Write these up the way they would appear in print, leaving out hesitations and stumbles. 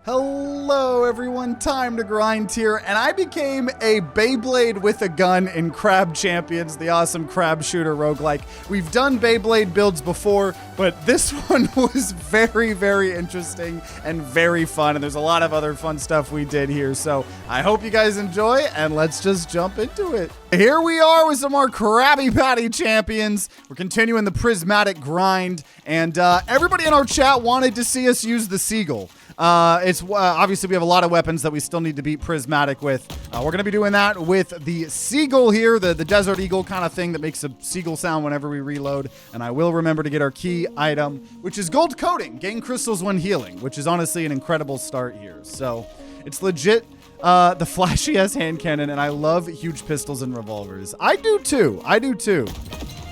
Hello everyone, TimeToGrind here, and I became a Beyblade with a gun in Crab Champions, the awesome crab shooter roguelike. We've done Beyblade builds before, but this one was very, very interesting and very fun, and there's a lot of other fun stuff we did here, so I hope you guys enjoy, and let's just jump into it. Here we are with some more Krabby Patty champions. We're continuing the Prismatic grind, and everybody in our chat wanted to see us use the Seagull. Obviously we have a lot of weapons that we still need to beat Prismatic with. We're going to be doing that with the Seagull here, the Desert Eagle kind of thing that makes a seagull sound whenever we reload. And I will remember to get our key item, which is gold coating. Gain crystals when healing, which is honestly an incredible start here. So it's legit the flashy-ass hand cannon, and I love huge pistols and revolvers. I do too. I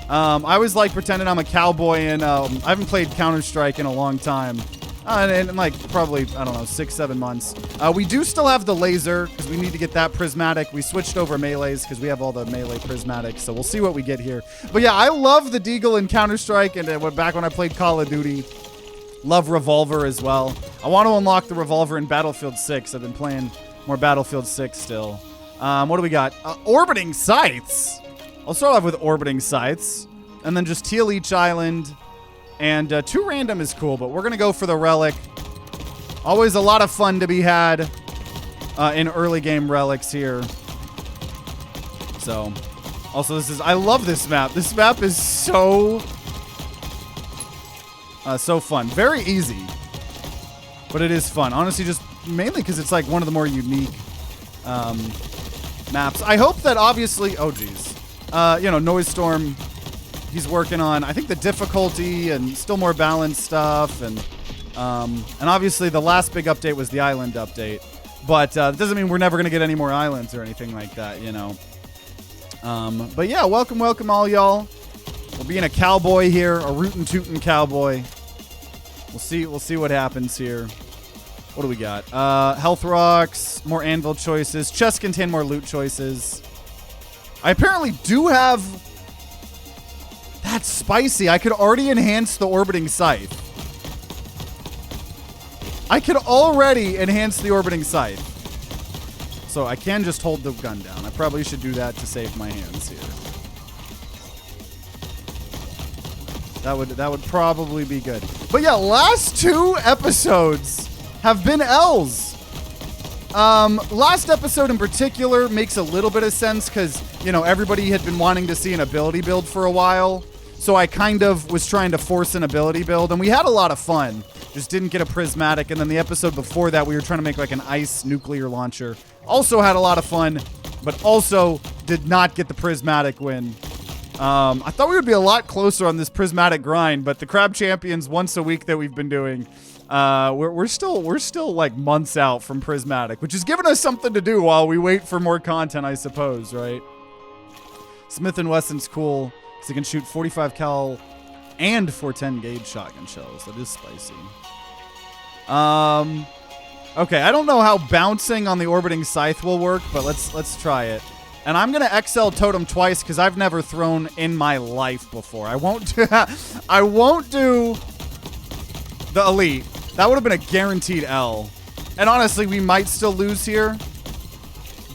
always like pretending I'm a cowboy, and I haven't played Counter-Strike in a long time. And like probably, I don't know, 6-7 months. We do still have the laser because we need to get that prismatic. We switched over melees because we have all the melee prismatic. So we'll see what we get here. But yeah, I love the Deagle in Counter-Strike, and back when I played Call of Duty. Love Revolver as well. I want to unlock the Revolver in Battlefield 6. I've been playing more Battlefield 6 still. What do we got? Orbiting Scythes. I'll start off with Orbiting Scythes. And then just heal each island. And 2 random is cool, but we're going to go for the Relic. Always a lot of fun to be had in early game relics here. So, also I love this map. This map is so fun. Very easy, but it is fun. Honestly, just mainly because it's like one of the more unique maps. I hope that obviously, oh geez, Noise Storm, he's working on, I think, the difficulty and still more balanced stuff, and obviously the last big update was the island update, but that doesn't mean we're never going to get any more islands or anything like that, you know. But yeah, welcome all y'all. We're being a cowboy here, a rootin' tootin' cowboy. We'll see what happens here. What do we got? Health rocks, more anvil choices. Chests contain more loot choices. I apparently do have... That's spicy. I could already enhance the orbiting scythe. I could already enhance the orbiting scythe. So I can just hold the gun down. I probably should do that to save my hands here. That would probably be good. But yeah, last 2 episodes have been L's. Last episode in particular makes a little bit of sense because, everybody had been wanting to see an ability build for a while. So I kind of was trying to force an ability build, and we had a lot of fun. Just didn't get a prismatic, and then the episode before that, we were trying to make like an ice nuclear launcher. Also had a lot of fun, but also did not get the prismatic win. I thought we would be a lot closer on this prismatic grind, but the Crab Champions once a week that we've been doing, we're still like months out from prismatic, which has given us something to do while we wait for more content, I suppose, right? Smith & Wesson's cool. So you can shoot 45 cal and 410 gauge shotgun shells. That is spicy. Okay, I don't know how bouncing on the orbiting scythe will work, but let's try it. And I'm gonna XL totem twice because I've never thrown in my life before. I won't do the elite. That would have been a guaranteed L. And honestly, we might still lose here.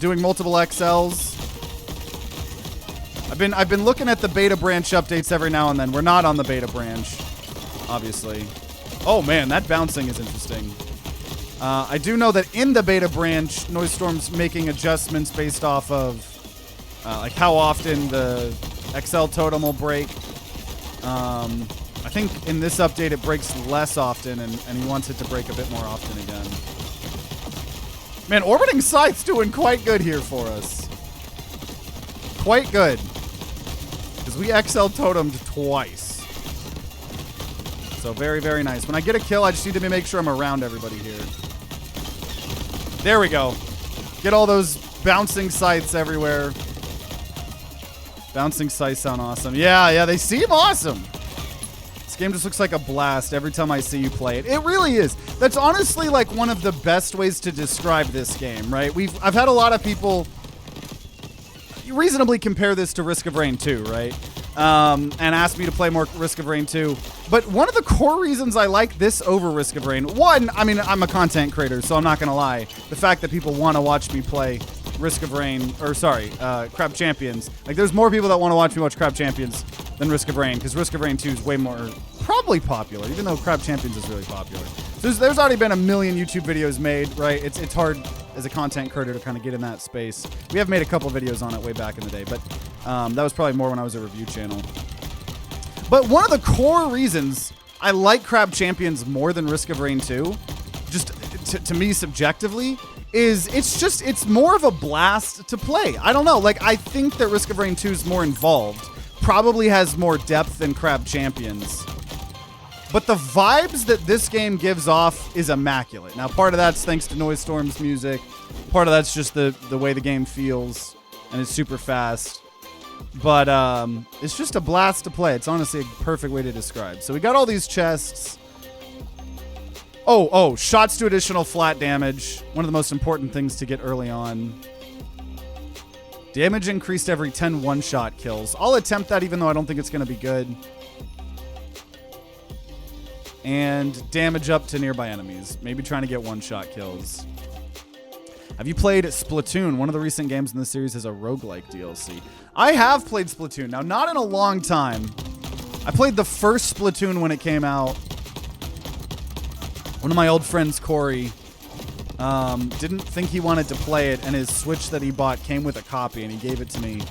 Doing multiple XLs. I've been looking at the beta branch updates every now and then. We're not on the beta branch, obviously. Oh man, that bouncing is interesting. I do know that in the beta branch, Noise Storm's making adjustments based off of like how often the XL totem will break. I think in this update it breaks less often, and he wants it to break a bit more often again. Man, Orbiting Scythe's doing quite good here for us. Quite good. Because we XL totemed twice. So very, very nice. When I get a kill, I just need to make sure I'm around everybody here. There we go. Get all those bouncing scythes everywhere. Bouncing scythes sound awesome. Yeah, they seem awesome. This game just looks like a blast every time I see you play it. It really is. That's honestly like one of the best ways to describe this game, right? I've had a lot of people reasonably compare this to Risk of Rain 2, right? and asked me to play more Risk of Rain 2. But one of the core reasons I like this over Risk of Rain, one, I mean, I'm a content creator, so I'm not going to lie. The fact that people want to watch me play Risk of Rain, or sorry, Crab Champions. Like, there's more people that want to watch me watch Crab Champions than Risk of Rain, because Risk of Rain 2 is way more, probably popular, even though Crab Champions is really popular. So there's already been a million YouTube videos made, right? It's hard as a content creator to kind of get in that space. We have made a couple videos on it way back in the day, but that was probably more when I was a review channel. But one of the core reasons I like Crab Champions more than Risk of Rain 2, just to me subjectively, is it's more of a blast to play. I don't know, like, I think that Risk of Rain 2 is more involved, probably has more depth than Crab Champions. But the vibes that this game gives off is immaculate. Now, part of that's thanks to Noise Storm's music. Part of that's just the way the game feels, and it's super fast. But it's just a blast to play. It's honestly a perfect way to describe. So we got all these chests. Oh, shots to additional flat damage. One of the most important things to get early on. Damage increased every 10 one-shot kills. I'll attempt that even though I don't think it's going to be good. And damage up to nearby enemies. Maybe trying to get one-shot kills. Have you played Splatoon? One of the recent games in this series is a roguelike DLC. I have played Splatoon. Now, not in a long time. I played the first Splatoon when it came out. One of my old friends, Corey, didn't think he wanted to play it, and his Switch that he bought came with a copy, and he gave it to me.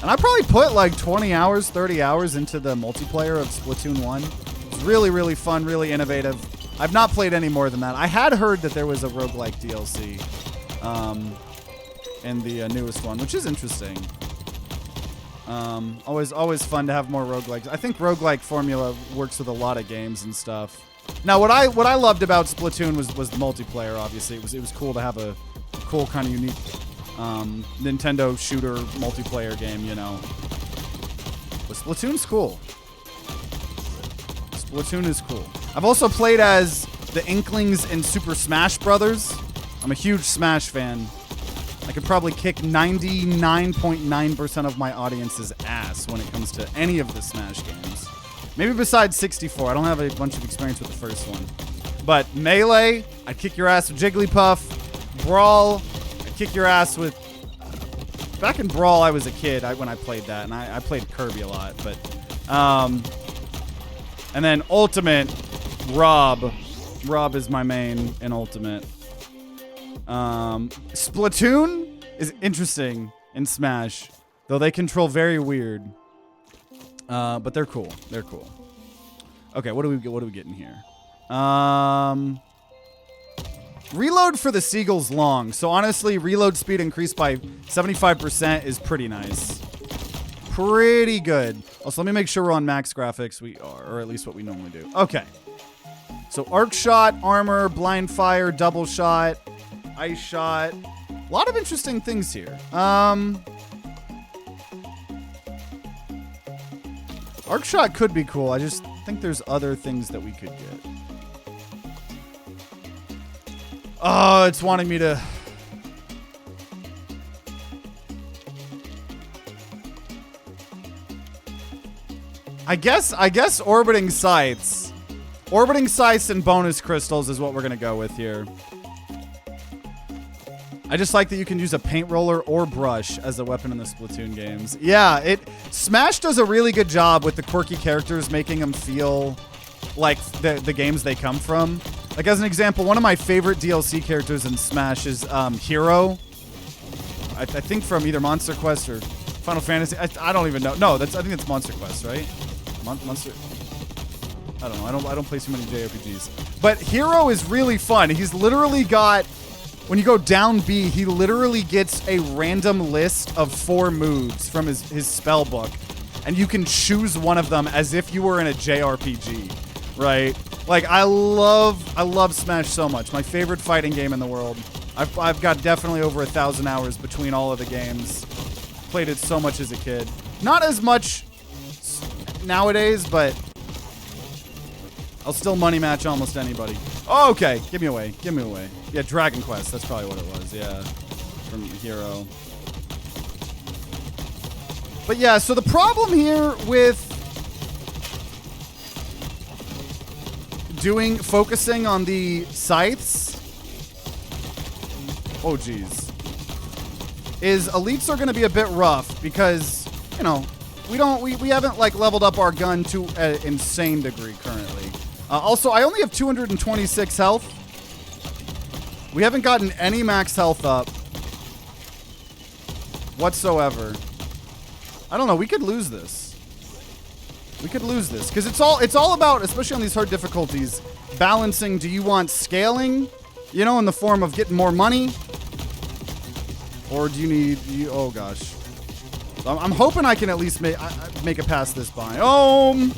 And I probably put like 20 hours, 30 hours into the multiplayer of Splatoon 1. It's really, really fun, really innovative. I've not played any more than that. I had heard that there was a roguelike DLC in the newest one, which is interesting. Always fun to have more roguelikes. I think roguelike formula works with a lot of games and stuff. Now, what I loved about Splatoon was the multiplayer. Obviously, it was cool to have a cool kind of unique Nintendo shooter multiplayer game. You know, but Splatoon's cool. Splatoon is cool. I've also played as the Inklings in Super Smash Brothers. I'm a huge Smash fan. I could probably kick 99.9% of my audience's ass when it comes to any of the Smash games. Maybe besides 64. I don't have a bunch of experience with the first one. But Melee, I'd kick your ass with Jigglypuff. Brawl, I'd kick your ass with... Back in Brawl, I was a kid when I played that, and I played Kirby a lot. But, and then Ultimate, Rob. Rob is my main in Ultimate. Splatoon is interesting in Smash, though they control very weird. But they're cool. They're cool. Okay, what do we get in here? Reload for the Seagull's long. So honestly, reload speed increased by 75% is pretty nice. Pretty good. Also, let me make sure we're on max graphics. We are, or at least what we normally do. Okay. So arc shot, armor, blind fire, double shot, ice shot. A lot of interesting things here. Arc shot could be cool. I just think there's other things that we could get. Oh, it's wanting me to... I guess orbiting scythes. Orbiting scythes and bonus crystals is what we're going to go with here. I just like that you can use a paint roller or brush as a weapon in the Splatoon games. Yeah, Smash does a really good job with the quirky characters, making them feel like the games they come from. Like, as an example, one of my favorite DLC characters in Smash is Hero. I think from either Monster Quest or Final Fantasy. I don't even know. No, I think it's Monster Quest, right? Monster... I don't know. I don't play too many JRPGs. But Hero is really fun. He's literally got... When you go down B, he literally gets a random list of 4 moves from his spell book. And you can choose one of them as if you were in a JRPG, right? Like, I love Smash so much. My favorite fighting game in the world. I've got definitely over 1,000 hours between all of the games. Played it so much as a kid. Not as much nowadays, but I'll still money match almost anybody. Oh, okay. Give me away. Give me away. Yeah, Dragon Quest. That's probably what it was. Yeah. From Hero. But yeah, so the problem here with focusing on the scythes, oh geez, is elites are going to be a bit rough because, you know, we haven't like leveled up our gun to an insane degree currently. Also, I only have 226 health. We haven't gotten any max health up whatsoever. I don't know. We could lose this. We could lose this because it's all about, especially on these hard difficulties, balancing. Do you want scaling, you know, in the form of getting more money, or do you need? Oh gosh. I'm hoping I can at least make it past this biome.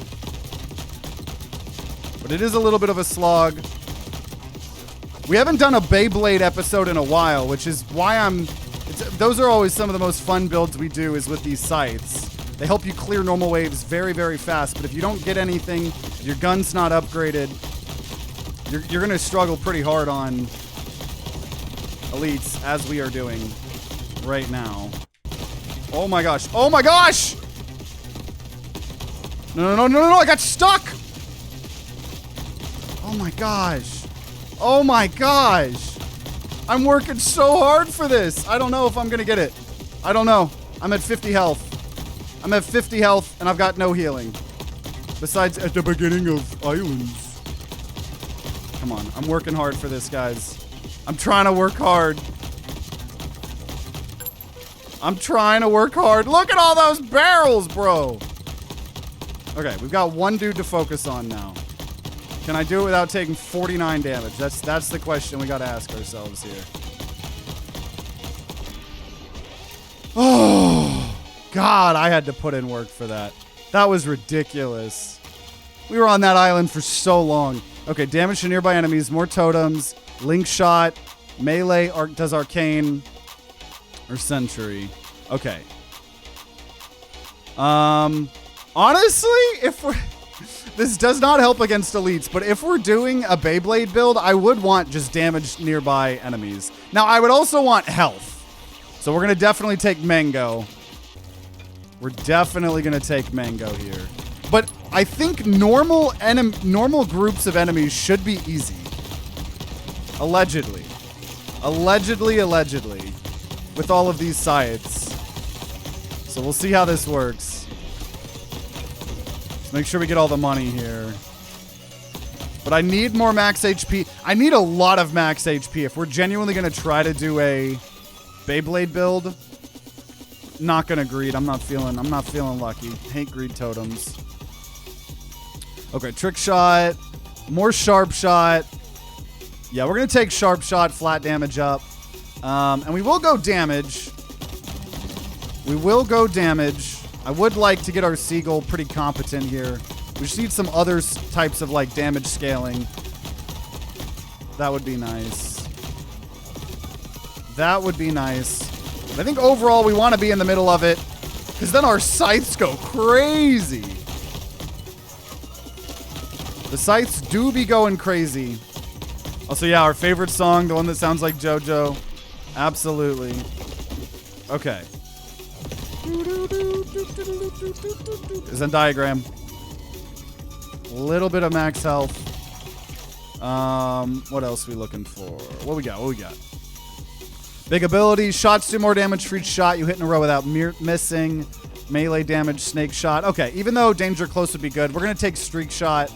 But it is a little bit of a slog. We haven't done a Beyblade episode in a while, which is why those are always some of the most fun builds we do is with these scythes. They help you clear normal waves very, very fast, but if you don't get anything, your gun's not upgraded, you're going to struggle pretty hard on elites, as we are doing right now. Oh my gosh. Oh my gosh! No, I got stuck! Oh my gosh. Oh my gosh. I'm working so hard for this. I don't know if I'm going to get it. I don't know. I'm at 50 health. I'm at 50 health and I've got no healing. Besides at the beginning of Islands. Come on. I'm working hard for this, guys. I'm trying to work hard. I'm trying to work hard. Look at all those barrels, bro. Okay, we've got one dude to focus on now. Can I do it without taking 49 damage? That's the question we got to ask ourselves here. Oh, God, I had to put in work for that. That was ridiculous. We were on that island for so long. Okay, damage to nearby enemies, more totems, link shot, melee does arcane, or sentry. Okay. Honestly, if we're... This does not help against elites, but if we're doing a Beyblade build, I would want just damage nearby enemies. Now, I would also want health. So we're going to definitely take Mango. We're definitely going to take Mango here. But I think normal groups of enemies should be easy. Allegedly. Allegedly. With all of these scythes. So we'll see how this works. Make sure we get all the money here. But I need more max HP. I need a lot of max HP if we're genuinely going to try to do a Beyblade build. Not going to greed. I'm not feeling lucky. Hate greed totems. Okay, trick shot. More sharp shot. Yeah, we're going to take sharp shot, flat damage up. And we will go damage. I would like to get our Seagull pretty competent here. We just need some other types of like damage scaling. That would be nice. But I think overall we want to be in the middle of it because then our scythes go crazy. The scythes do be going crazy. Also, yeah, our favorite song, the one that sounds like JoJo. Absolutely. Okay. Zen diagram. A little bit of max health. What else are we looking for? What we got? Big abilities. Shots do more damage for each shot you hit in a row without missing. Melee damage, snake shot. Okay, even though danger close would be good, we're going to take streak shot.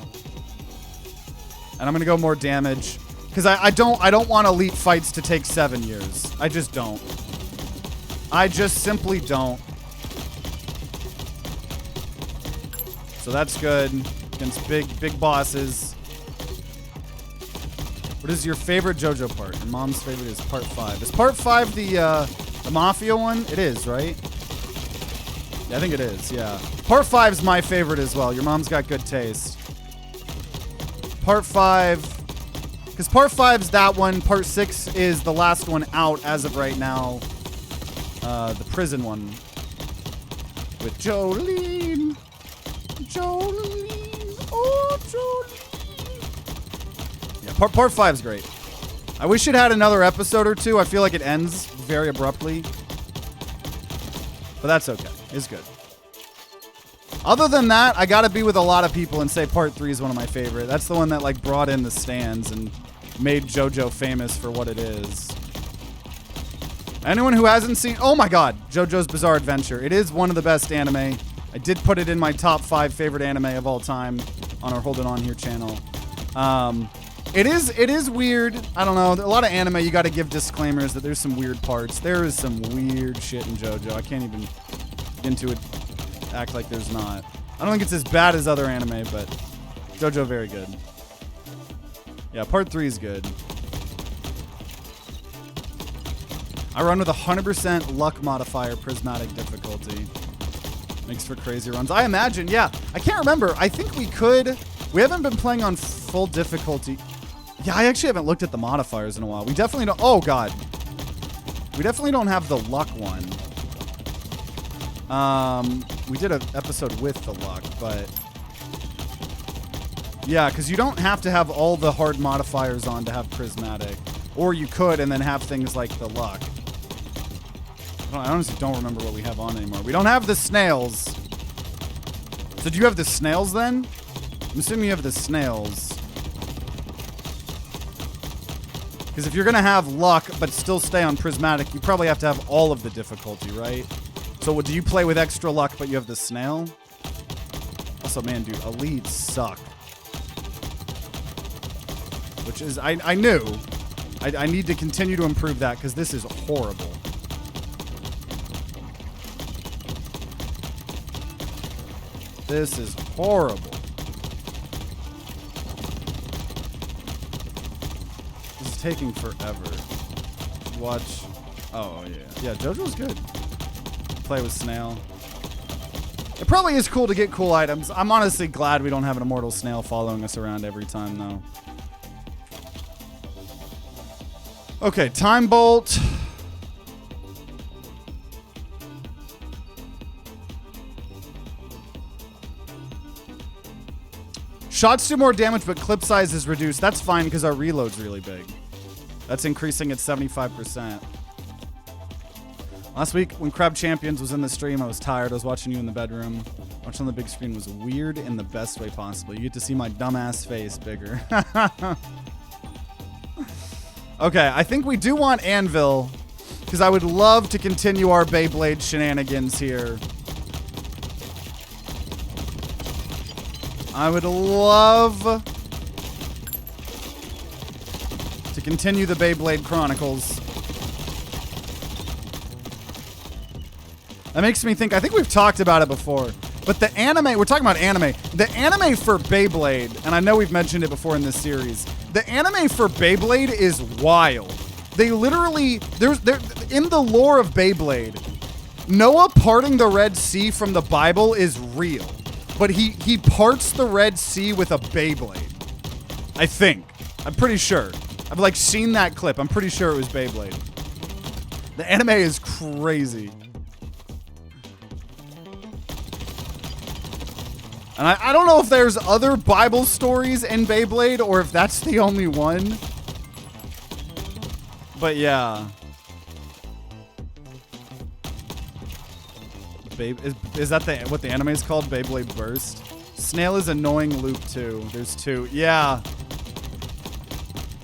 And I'm going to go more damage. Because I don't want elite fights to take 7 years. I just don't. I just simply don't. So that's good against big bosses. What is your favorite JoJo part? Your mom's favorite is part 5. Is part 5 the Mafia one? It is, right? Yeah, I think it is, yeah. Part 5 is my favorite as well. Your mom's got good taste. Part 5... Because part 5's that one. Part 6 is the last one out as of right now. The prison one. With Jolene. Oh, Jolene. Yeah, part 5's great. I wish it had another episode or two. I feel like it ends very abruptly. But that's okay. It's good. Other than that, I gotta be with a lot of people and say part 3 is one of my favorite. That's the one that like brought in the stands and made JoJo famous for what it is. Anyone who hasn't seen, oh my god, JoJo's Bizarre Adventure. It is one of the best anime. I did put it in my top 5 favorite anime of all time on our Hold It On Here channel. It is weird. I don't know. A lot of anime, you gotta give disclaimers that there's some weird parts. There is some weird shit in JoJo. I can't even get into it. Act like there's not. I don't think it's as bad as other anime, but JoJo very good. Yeah, part 3 is good. I run with 100% luck modifier, prismatic difficulty. Makes for crazy runs. I imagine, yeah. I can't remember. I think we could. We haven't been playing on full difficulty. Yeah, I actually haven't looked at the modifiers in a while. We definitely don't. Oh, God. We definitely don't have the luck one. We did an episode with the luck, but yeah, because you don't have to have all the hard modifiers on to have prismatic, or you could and then have things like the luck. I honestly don't remember what we have on anymore. We don't have the snails. So do you have the snails then? I'm assuming you have the snails. Because if you're gonna have luck but still stay on prismatic, you probably have to have all of the difficulty, right? So do you play with extra luck, but you have the snail? Also, man, dude, elites suck. Which is, I knew. I need to continue to improve that, because this is horrible. This is horrible. This is taking forever. Watch. Oh, yeah. Yeah, JoJo's good. Play with Snail. It probably is cool to get cool items. I'm honestly glad we don't have an immortal snail following us around every time, though. Okay, Time Bolt. Shots do more damage, but clip size is reduced. That's fine because our reload's really big. That's increasing at 75%. Last week, when Crab Champions was in the stream, I was tired. I was watching you in the bedroom. Watching on the big screen was weird in the best way possible. You get to see my dumbass face bigger. Okay, I think we do want Anvil, because I would love to continue our Beyblade shenanigans here. I would love to continue the Beyblade Chronicles. That makes me think, I think we've talked about it before, but the anime, we're talking about anime. The anime for Beyblade, and I know we've mentioned it before in this series, the anime for Beyblade is wild. They literally, in the lore of Beyblade, Noah parting the Red Sea from the Bible is real, but he parts the Red Sea with a Beyblade. I think. I'm pretty sure. I've like seen that clip. I'm pretty sure it was Beyblade. The anime is crazy. And I don't know if there's other Bible stories in Beyblade or if that's the only one. But yeah. Is that what the anime is called? Beyblade Burst? Snail is annoying loop 2. There's 2. Yeah.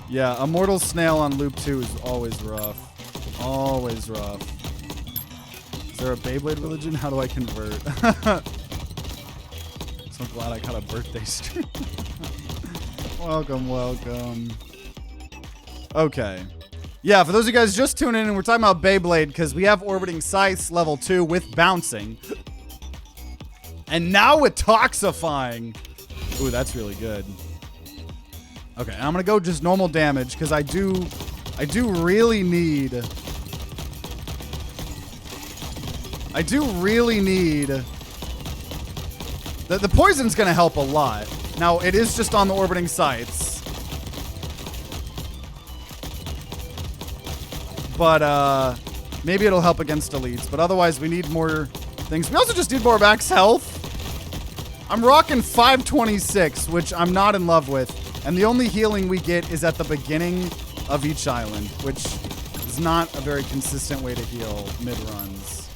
Yeah, Immortal Snail on loop 2 is always rough. Always rough. Is there a Beyblade religion? How do I convert? So glad I got a birthday stream. Welcome, welcome. Okay. Yeah, for those of you guys just tuning in, we're talking about Beyblade because we have Orbiting Scythe level 2 with bouncing. And now with toxifying. Ooh, that's really good. Okay, I'm gonna go just normal damage because I do really need the poison's gonna help a lot. Now it is just on the orbiting scythes. But maybe it'll help against elites, but otherwise we need more things. We also just need more max health. I'm rocking 526, which I'm not in love with. And the only healing we get is at the beginning of each island, which is not a very consistent way to heal mid-runs,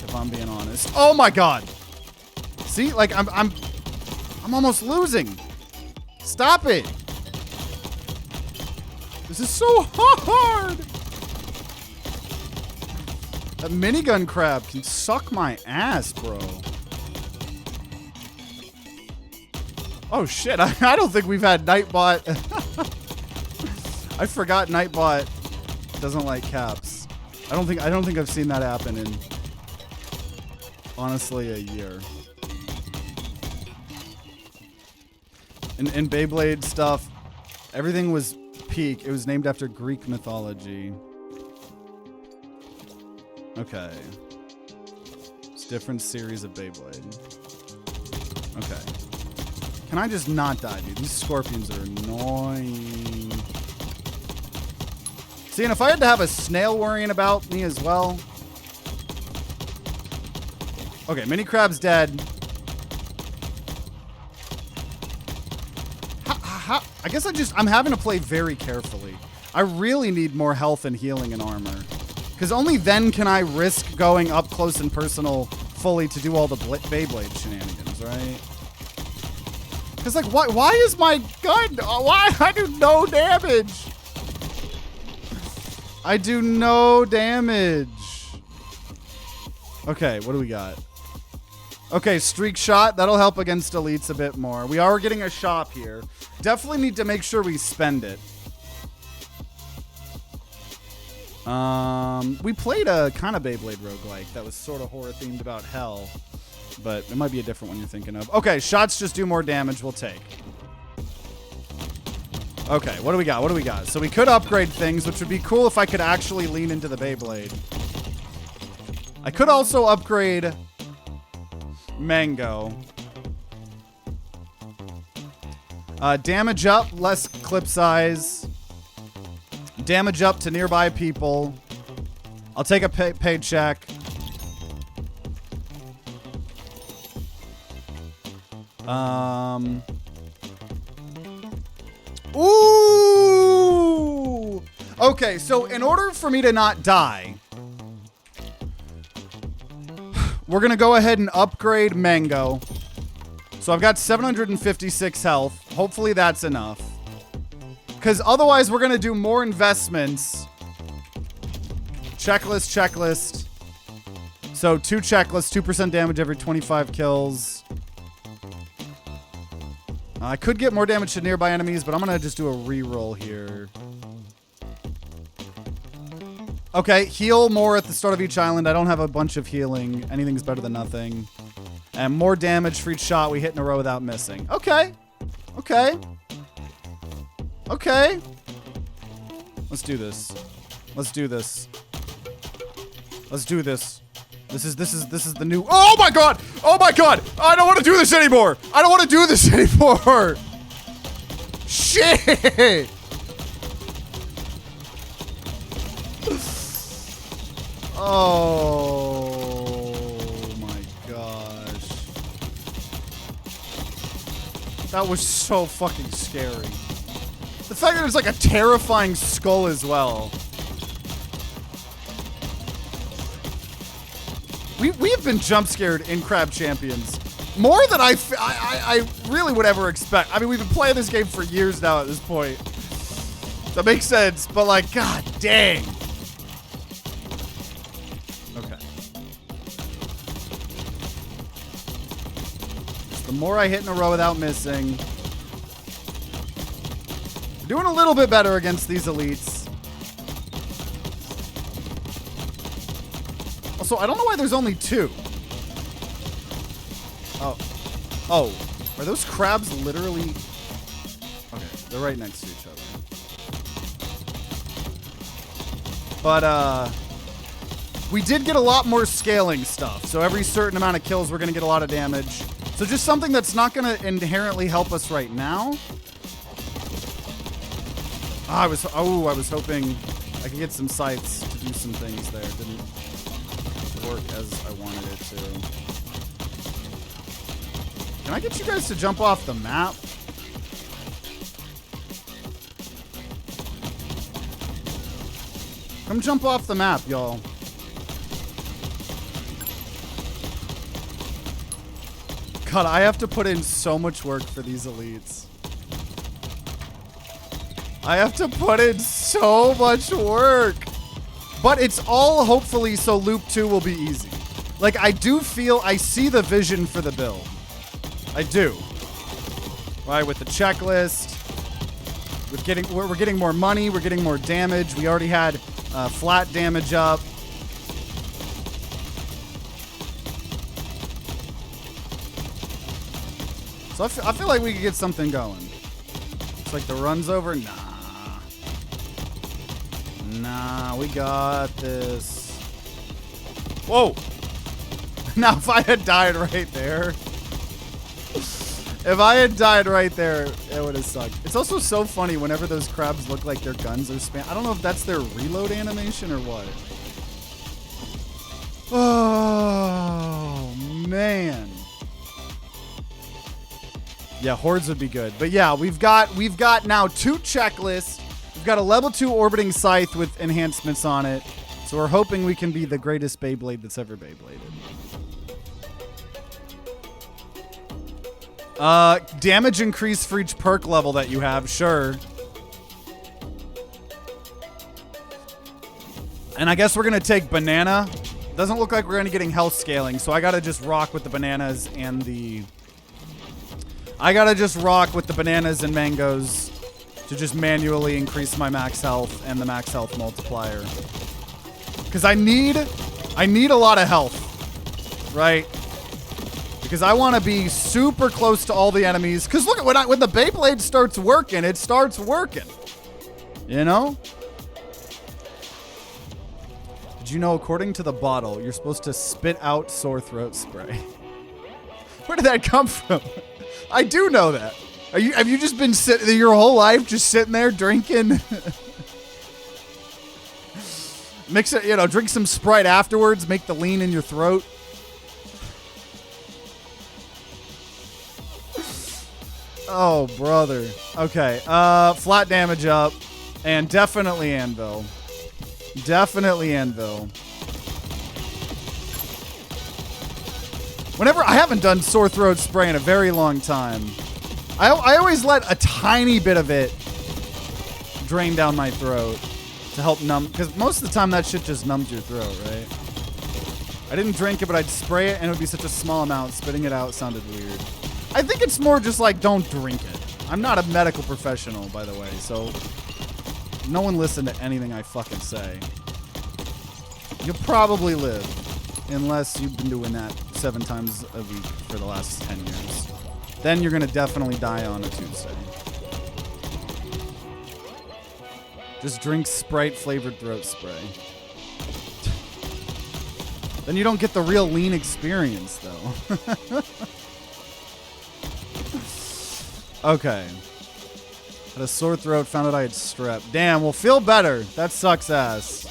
if I'm being honest. Oh my god! See, like I'm almost losing. Stop it. This is so hard. That minigun crab can suck my ass, bro. Oh shit, I don't think we've had Nightbot. I forgot Nightbot doesn't like caps. I don't think I've seen that happen in honestly a year. In Beyblade stuff, everything was peak. It was named after Greek mythology. Okay. It's a different series of Beyblade. Okay. Can I just not die, dude? These scorpions are annoying. See, and if I had to have a snail worrying about me as well. Okay, mini crab's dead. I guess I'm having to play very carefully. I really need more health and healing and armor. Because only then can I risk going up close and personal fully to do all the Beyblade shenanigans, right? Because, like, why is my gun... Why? I do no damage. I do no damage. Okay, what do we got? Okay, streak shot. That'll help against elites a bit more. We are getting a shop here. Definitely need to make sure we spend it. We played a kind of Beyblade roguelike that was sort of horror themed about hell, but it might be a different one you're thinking of. Okay, shots just do more damage. We'll take. Okay, what do we got? What do we got? So we could upgrade things, which would be cool if I could actually lean into the Beyblade. I could also upgrade Mango. Damage up, less clip size. Damage up to nearby people. I'll take a paycheck. Ooh! Okay, so in order for me to not die, we're going to go ahead and upgrade Mango. So I've got 756 health. Hopefully that's enough. Because otherwise we're going to do more investments. Checklist. So 2 checklists, 2% damage every 25 kills. I could get more damage to nearby enemies, but I'm going to just do a reroll here. Okay, heal more at the start of each island. I don't have a bunch of healing. Anything's better than nothing. And more damage for each shot we hit in a row without missing. Okay. Okay. Okay. Let's do this. Let's do this. Let's do this. This is the new... Oh my god! Oh my god! I don't want to do this anymore! I don't want to do this anymore! Shit! Oh my gosh. That was so fucking scary. The fact that there's like a terrifying skull as well. We have been jump scared in Crab Champions more than I really would ever expect. I mean, we've been playing this game for years now at this point. That makes sense, but like, god dang. Okay. The more I hit in a row without missing. We're doing a little bit better against these elites. Also, I don't know why there's only 2. Oh, are those crabs literally... Okay, they're right next to each other. But, we did get a lot more scaling stuff. So every certain amount of kills, we're going to get a lot of damage. So just something that's not going to inherently help us right now. I was hoping I could get some scythes to do some things there. It didn't work as I wanted it to. Can I get you guys to jump off the map? Come jump off the map, y'all. God, I have to put in so much work for these elites. I have to put in so much work. But it's all hopefully so loop 2 will be easy. Like, I see the vision for the build. I do. Right, with the checklist. We're getting more money, we're getting more damage. We already had flat damage up. So I feel like we could get something going. It's like the run's over. Nah, we got this. Whoa. Now, if I had died right there. If I had died right there, it would have sucked. It's also so funny whenever those crabs look like their guns are spam. I don't know if that's their reload animation or what. Oh, man. Yeah, hordes would be good. But yeah, we've got now 2 checklists. We've got a level 2 orbiting scythe with enhancements on it. So we're hoping we can be the greatest Beyblade that's ever Beybladed. Damage increase for each perk level that you have, sure. And I guess we're gonna take banana. Doesn't look like we're gonna getting health scaling, so I gotta just rock with the bananas and the... I gotta just rock with the bananas and mangoes to just manually increase my max health and the max health multiplier. Because I need a lot of health, right? Because I want to be super close to all the enemies. Because look, when the Beyblade starts working, it starts working. You know? Did you know, according to the bottle, you're supposed to spit out sore throat spray? Where did that come from? I do know that. Have you just been sitting your whole life just sitting there drinking? Mix it, you know, drink some Sprite afterwards, make the lean in your throat. Oh, brother. Okay, flat damage up. And definitely Anvil. Definitely Anvil. Whenever, I haven't done sore throat spray in a very long time. I always let a tiny bit of it drain down my throat to help numb, because most of the time that shit just numbs your throat, right? I didn't drink it, but I'd spray it and it would be such a small amount. Spitting it out sounded weird. I think it's more just like, don't drink it. I'm not a medical professional, by the way, so no one listen to anything I fucking say. You'll probably live, unless you've been doing that 7 times a week for the last 10 years. Then you're gonna definitely die on a Tuesday. Just drink Sprite flavored throat spray. Then you don't get the real lean experience, though. Okay. Had a sore throat, found out I had strep. Damn, well, feel better. That sucks ass.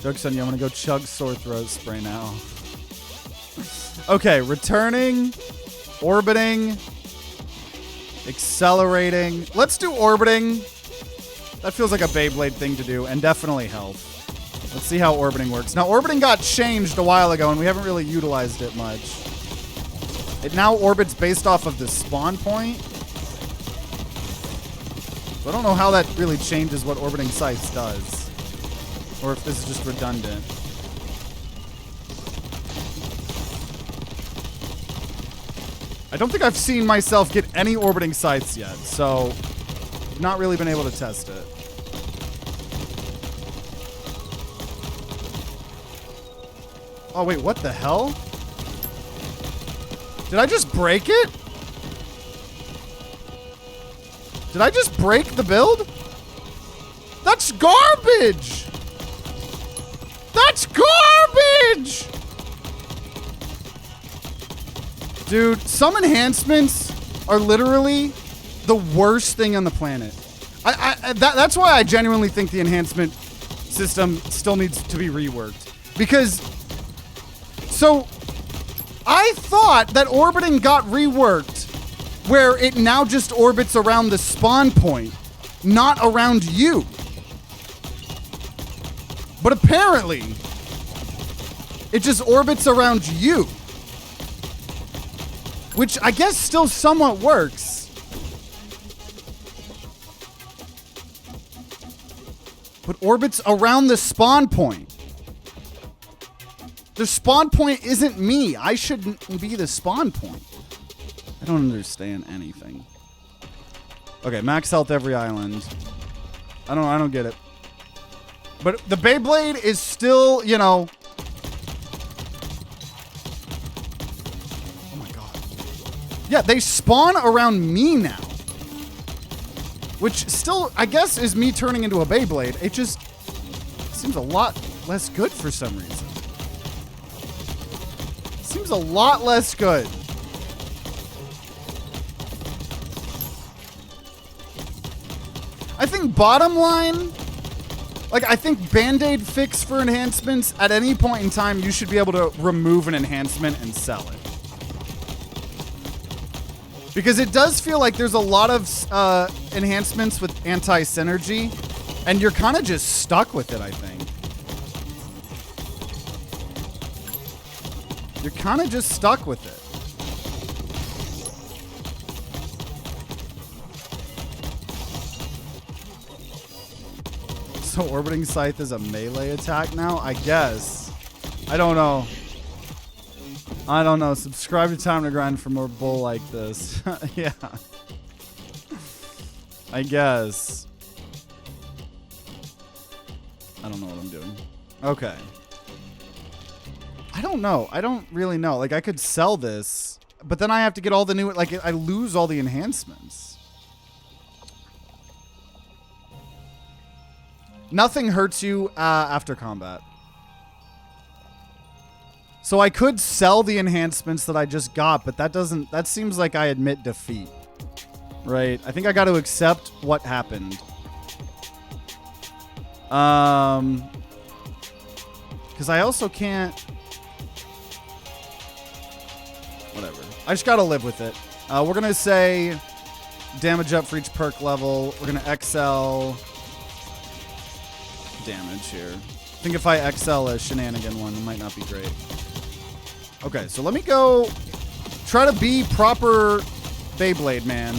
Joke's on you, I'm gonna go chug sore throat spray now. Okay, returning, orbiting, accelerating. Let's do orbiting. That feels like a Beyblade thing to do, and definitely health. Let's see how orbiting works. Now, orbiting got changed a while ago, and we haven't really utilized it much. It now orbits based off of the spawn point. So I don't know how that really changes what orbiting scythe does. Or if this is just redundant. I don't think I've seen myself get any orbiting scythes yet, so I've not really been able to test it. Oh, wait, what the hell? Did I just break it? Did I just break the build? That's garbage! That's garbage! Dude, some enhancements are literally the worst thing on the planet. That's why I genuinely think the enhancement system still needs to be reworked. Because, so, I thought that orbiting got reworked where it now just orbits around the spawn point, not around you. But apparently, it just orbits around you. which I guess still somewhat works. But orbits around the spawn point. The spawn point isn't me. I shouldn't be the spawn point. I don't understand anything. Okay, max health every island. I don't get it. But the Beyblade is still, you know. Oh my god. Yeah, they spawn around me now. Which still, I guess, is me turning into a Beyblade. It just seems a lot less good for some reason. Seems a lot less good. I think bottom line, like I think Band-Aid fix for enhancements, at any point in time, you should be able to remove an enhancement and sell it. Because it does feel like there's a lot of enhancements with anti-synergy, and you're kind of just stuck with it, I think. You're kind of just stuck with it. So orbiting scythe is a melee attack now? I guess. I don't know. I don't know. Subscribe to TimeToGrind for more bull like this. Yeah. I guess. I don't know what I'm doing. Okay. I don't know. I don't really know. Like, I could sell this, but then I have to get all the new... Like, I lose all the enhancements. Nothing hurts you after combat. So I could sell the enhancements that I just got, but that doesn't... That seems like I admit defeat. Right? I think I got to accept what happened. Because I also can't... Whatever. I just gotta live with it. We're gonna say damage up for each perk level. We're gonna XL damage here. I think if I XL a shenanigan one, it might not be great. Okay, so let me go try to be proper Beyblade man.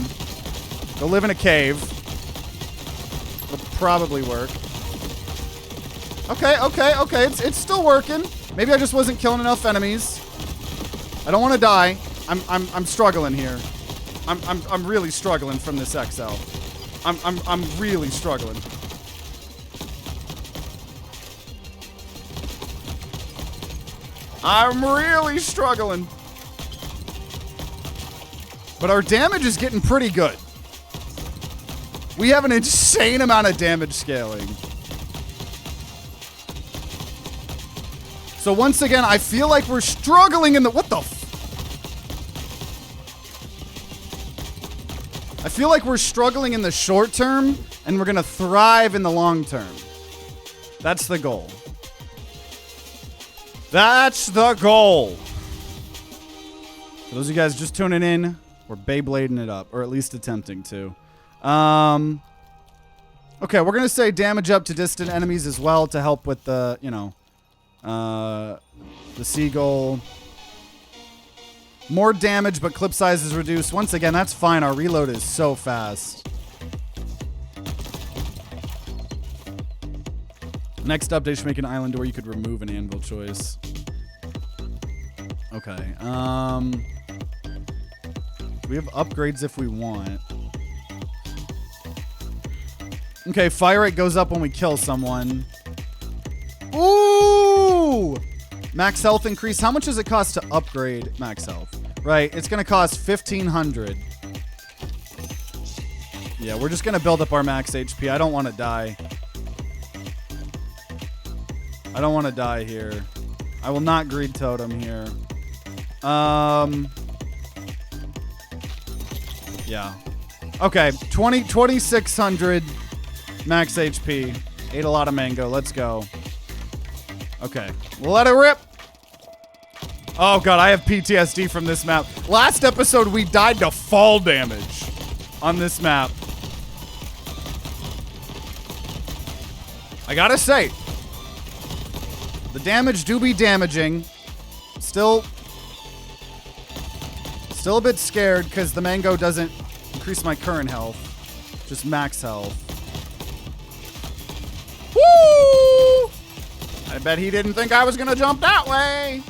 Go live in a cave. It'll probably work. Okay. It's still working. Maybe I just wasn't killing enough enemies. I don't want to die. I'm struggling here. I'm really struggling from this XL. I'm really struggling. I'm really struggling. But our damage is getting pretty good. We have an insane amount of damage scaling. So once again, I feel like we're struggling in the... What the... I feel like we're struggling in the short term, and we're going to thrive in the long term. That's the goal. That's the goal. For those of you guys just tuning in, we're Beyblading it up, or at least attempting to. Okay, we're going to say damage up to distant enemies as well to help with the, you know, the Seagull. More damage, but clip size is reduced. Once again, that's fine. Our reload is so fast. Next update should make an island where you could remove an anvil choice. Okay. We have upgrades if we want. Okay, fire rate goes up when we kill someone. Ooh! Max health increase. How much does it cost to upgrade max health? Right, it's going to cost 1,500. Yeah, we're just going to build up our max HP. I don't want to die. I don't want to die here. I will not greed totem here. Yeah. Okay, 2,600 max HP. Ate a lot of mango. Let's go. Okay, we'll let it rip. Oh god, I have PTSD from this map. Last episode, we died to fall damage on this map. I gotta say, the damage do be damaging. Still Still a bit scared because the mango doesn't increase my current health. Just max health. Woo! I bet he didn't think I was going to jump that way.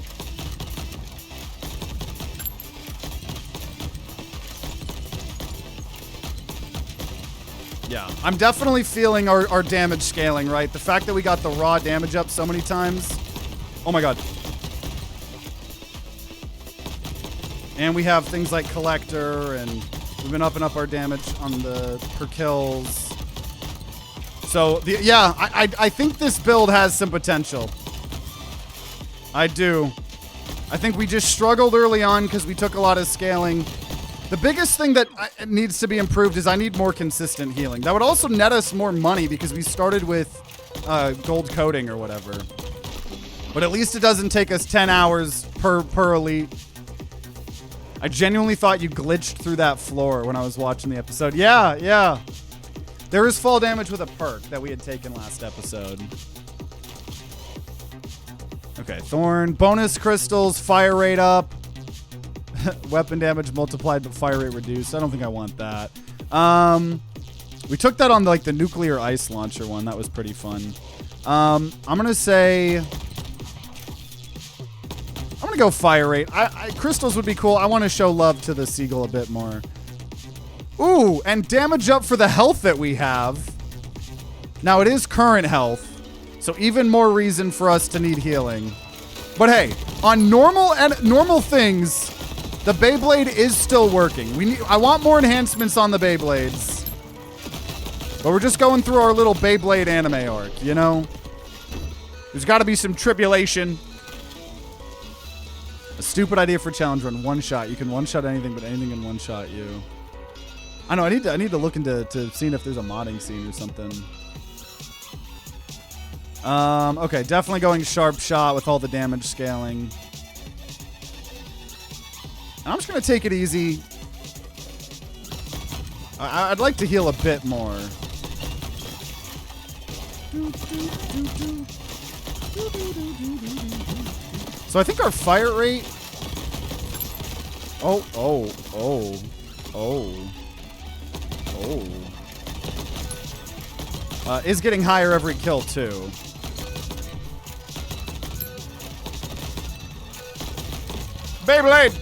Yeah, I'm definitely feeling our damage scaling, right? The fact that we got the raw damage up so many times. Oh my god. And we have things like Collector, and we've been upping up our damage on the per kills. So, yeah, I think this build has some potential. I do. I think we just struggled early on because we took a lot of scaling. The biggest thing that needs to be improved is I need more consistent healing. That would also net us more money because we started with gold coating or whatever. But at least it doesn't take us 10 hours per elite. I genuinely thought you glitched through that floor when I was watching the episode. Yeah, yeah. There is fall damage with a perk that we had taken last episode. Okay, Thorn. Bonus crystals, fire rate up. Weapon damage multiplied, but fire rate reduced. I don't think I want that. We took that on like the nuclear ice launcher one. That was pretty fun. I'm gonna say, I'm gonna go fire rate. Crystals would be cool. I want to show love to the Seagull a bit more. Ooh, and damage up for the health that we have. Now it is current health, so even more reason for us to need healing. But hey, on normal things, the Beyblade is still working. I want more enhancements on the Beyblades. But we're just going through our little Beyblade anime arc, you know? There's got to be some tribulation. A stupid idea for challenge run. One shot. You can one shot anything, but anything can one shot you. I know. I need to look into seeing if there's a modding scene or something. Okay, definitely going sharp shot with all the damage scaling. I'm just going to take it easy. I'd like to heal a bit more. So I think our fire rate... Oh. Is getting higher every kill, too. Beyblade!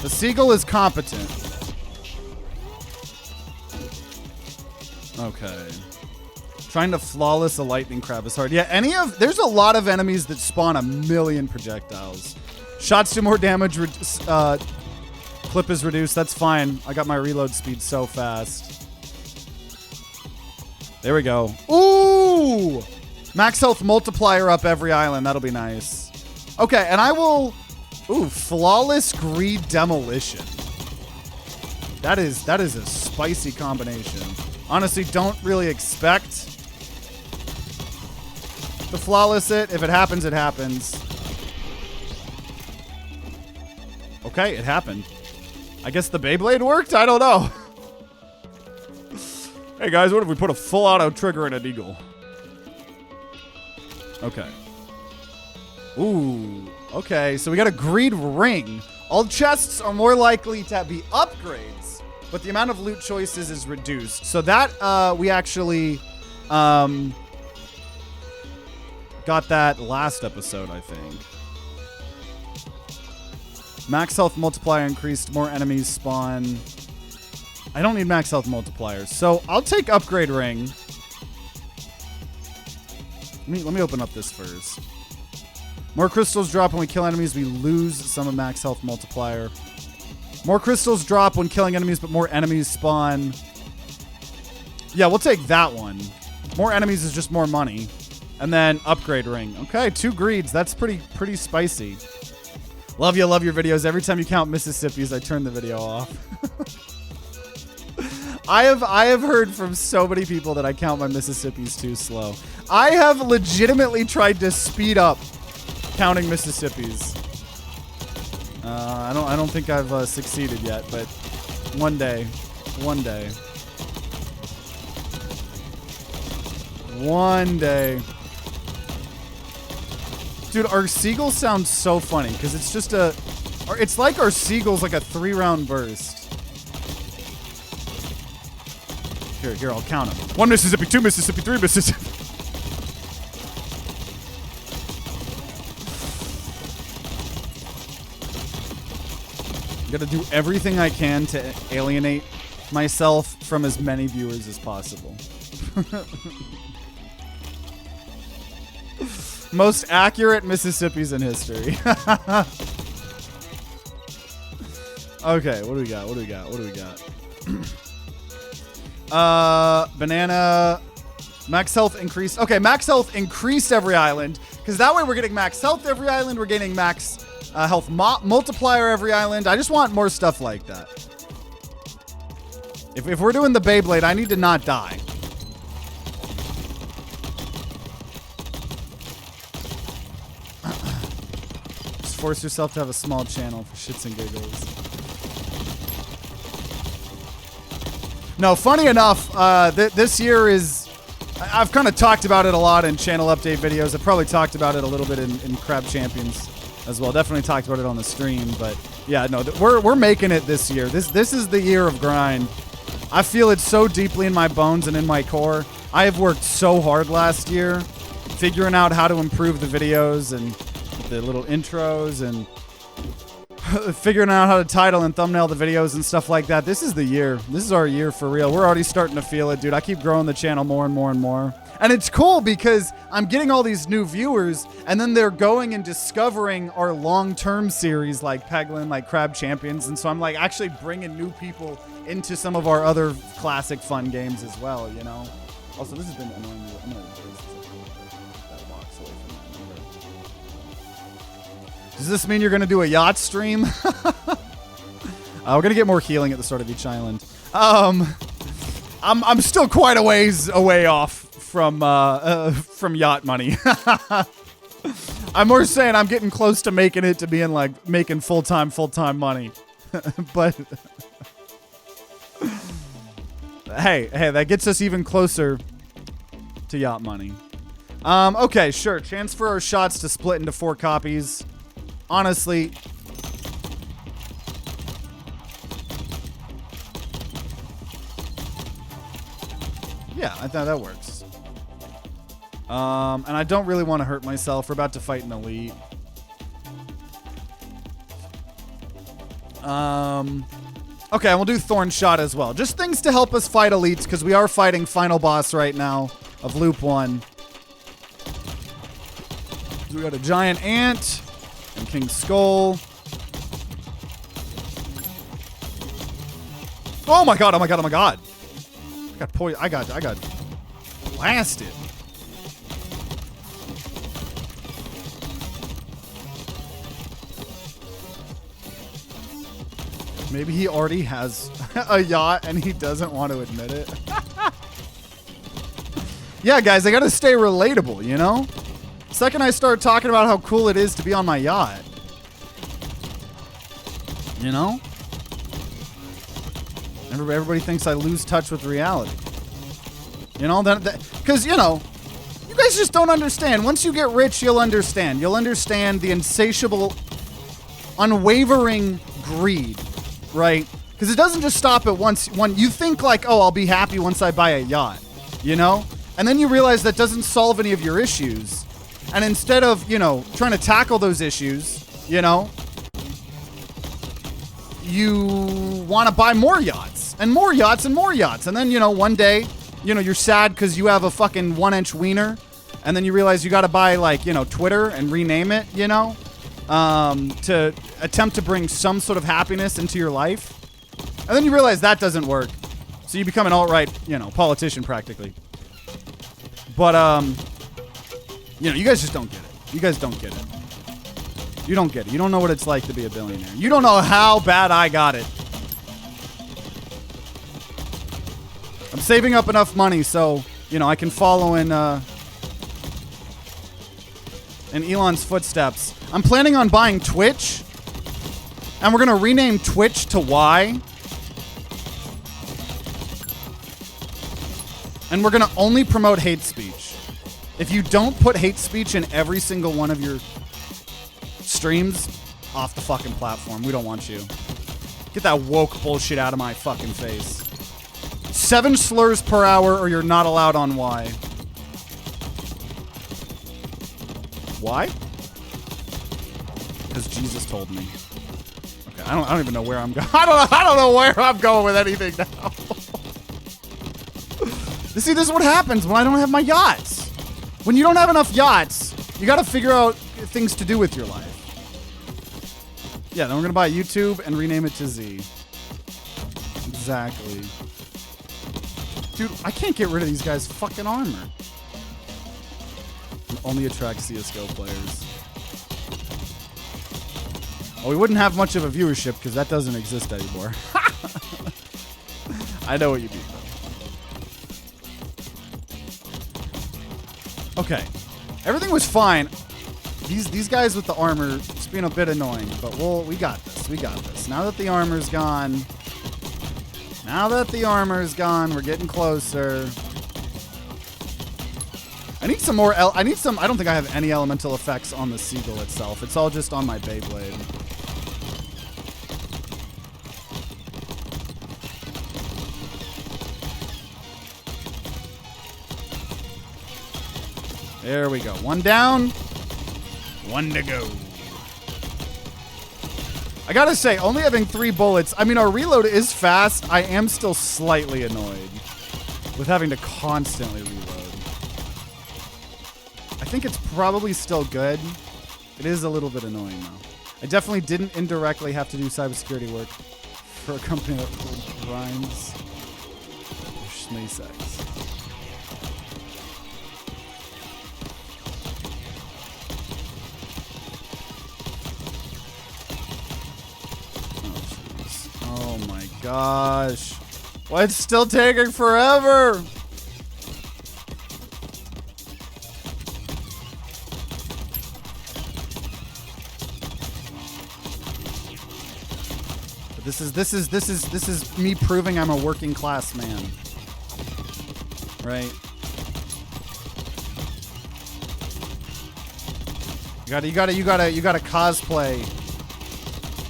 The Seagull is competent. Okay. Trying to flawless a lightning crab is hard. Yeah, there's a lot of enemies that spawn a million projectiles. Shots do more damage. Clip is reduced. That's fine. I got my reload speed so fast. There we go. Ooh! Max health multiplier up every island. That'll be nice. Okay, and I will... Ooh, flawless greed demolition. That is a spicy combination. Honestly, don't really expect to flawless it. If it happens, it happens. Okay, it happened. I guess the Beyblade worked? I don't know. Hey guys, what if we put a full auto trigger in a Deagle? Okay. Ooh. Okay, so we got a greed ring. All chests are more likely to be upgrades, but the amount of loot choices is reduced. So that, we actually got that last episode, I think. Max health multiplier increased, more enemies spawn. I don't need max health multipliers, so I'll take upgrade ring. Let me open up this first. More crystals drop when we kill enemies. We lose some of max health multiplier. More crystals drop when killing enemies, but more enemies spawn. Yeah, we'll take that one. More enemies is just more money. And then upgrade ring. Okay, 2 greeds. That's pretty spicy. Love your videos. Every time you count Mississippis, I turn the video off. I have heard from so many people that I count my Mississippis too slow. I have legitimately tried to speed up counting Mississippis. I don't think I've succeeded yet, but one day. One day. Dude, our Seagull sounds so funny because it's just a... It's like our Seagull's like a 3-round burst. Here, I'll count them. 1 Mississippi, 2 Mississippi, 3 Mississippi. Gotta do everything I can to alienate myself from as many viewers as possible. Most accurate Mississippis in history. Okay, what do we got? What do we got? What do we got? Banana. Max health increased. Okay, max health increased every island. Because that way we're getting max health every island. We're getting max health multiplier every island. I just want more stuff like that. If we're doing the Beyblade, I need to not die. Just force yourself to have a small channel for shits and giggles. No, funny enough, this year is... I've kind of talked about it a lot in channel update videos. I've probably talked about it a little bit in Crab Champions as well. Definitely talked about it on the stream, but yeah, no, we're making it this year. This is the year of grind. I feel it so deeply in my bones and in my core. I have worked so hard last year, figuring out how to improve the videos and the little intros and figuring out how to title and thumbnail the videos and stuff like that. This is the year. This is our year for real. We're already starting to feel it, dude. I keep growing the channel more and more and more. And it's cool because I'm getting all these new viewers, and then they're going and discovering our long-term series like Peglin, like Crab Champions. And so I'm like actually bringing new people into some of our other classic fun games as well, you know? Also, this has been annoying. I'm going to raise that box away from that number. Does this mean you're going to do a yacht stream? We're going to get more healing at the start of each island. I'm still quite a ways away off from yacht money. I'm more saying I'm getting close to making it to being like making full-time money. But hey, that gets us even closer to yacht money. Okay, sure. Chance for our shots to split into 4 copies. Honestly, yeah, I thought that works. And I don't really want to hurt myself. We're about to fight an elite. Okay, and we'll do Thorn Shot as well. Just things to help us fight elites, because we are fighting final boss right now of Loop 1. We got a giant ant and King Skull. Oh my god, oh my god, oh my god. I got blasted. Maybe he already has a yacht and he doesn't want to admit it. Yeah, guys, I gotta stay relatable, you know? The second I start talking about how cool it is to be on my yacht, you know? Everybody thinks I lose touch with reality. You know, because, you know, you guys just don't understand. Once you get rich, you'll understand. You'll understand the insatiable, unwavering greed, right? Because it doesn't just stop at once. You think like, oh, I'll be happy once I buy a yacht, you know? And then you realize that doesn't solve any of your issues. And instead of, you know, trying to tackle those issues, you know, you want to buy more yachts and more yachts and more yachts. And then, you know, one day, you know, you're sad because you have a fucking 1-inch wiener. And then you realize you got to buy, like, you know, Twitter and rename it, you know, to attempt to bring some sort of happiness into your life. And then you realize that doesn't work. So you become an alt-right, you know, politician practically. But, you know, you guys just don't get it. You guys don't get it. You don't get it. You don't know what it's like to be a billionaire. You don't know how bad I got it. I'm saving up enough money so, you know, I can follow in Elon's footsteps. I'm planning on buying Twitch, and we're going to rename Twitch to Y. And we're going to only promote hate speech. If you don't put hate speech in every single one of your streams, off the fucking platform. We don't want you. Get that woke bullshit out of my fucking face. 7 slurs per hour or you're not allowed on Y. Why? Because Jesus told me. Okay, I don't even know where I'm going. I don't know where I'm going with anything now. See, this is what happens when I don't have my yachts. When you don't have enough yachts, you got to figure out things to do with your life. Yeah, then we're gonna buy YouTube and rename it to Z. Exactly. Dude, I can't get rid of these guys' fucking armor. It only attracts CSGO players. Oh, we wouldn't have much of a viewership because that doesn't exist anymore. I know what you mean, though. Okay. Everything was fine. These guys with the armor, it's being a bit annoying, but we got this. We got this. Now that the armor's gone, we're getting closer. I need some more. I don't think I have any elemental effects on the Seagull itself. It's all just on my Beyblade. There we go. One down. One to go. I gotta say, only having 3 bullets, I mean, our reload is fast. I am still slightly annoyed with having to constantly reload. I think it's probably still good. It is a little bit annoying, though. I definitely didn't indirectly have to do cybersecurity work for a company that grinds SnailSex. Oh my gosh. Why it's still taking forever? But this is me proving I'm a working class man. Right? You gotta cosplay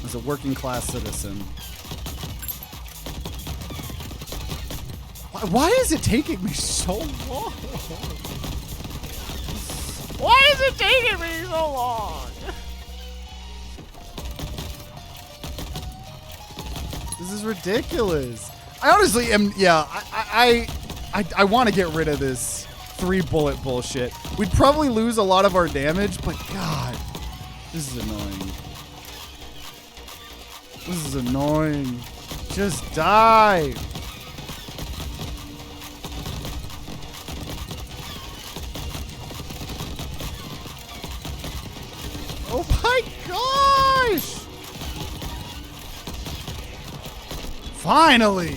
as a working class citizen. Why is it taking me so long? Why is it taking me so long? This is ridiculous. I honestly am, yeah, I want to get rid of this 3-bullet bullshit. We'd probably lose a lot of our damage, but God, this is annoying. This is annoying. Just die. Oh my gosh! Finally!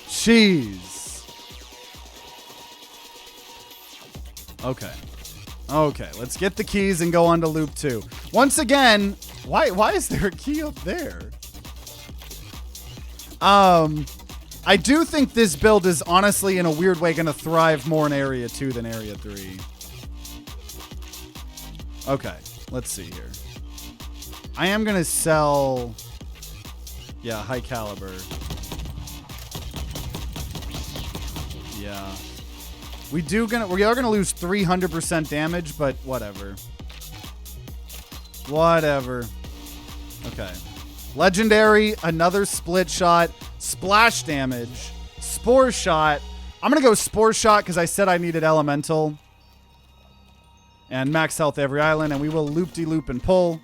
Jeez. Okay. Okay, let's get the keys and go on to loop 2. Once again, why is there a key up there? I do think this build is honestly, in a weird way, going to thrive more in Area 2 than Area 3. Okay, let's see here. I am going to sell... Yeah, high caliber. Yeah. We are gonna lose 300% damage, but whatever. Whatever. Okay. Legendary, another split shot, splash damage, spore shot. I'm gonna go spore shot because I said I needed elemental. And max health every island, and we will loop-de-loop and pull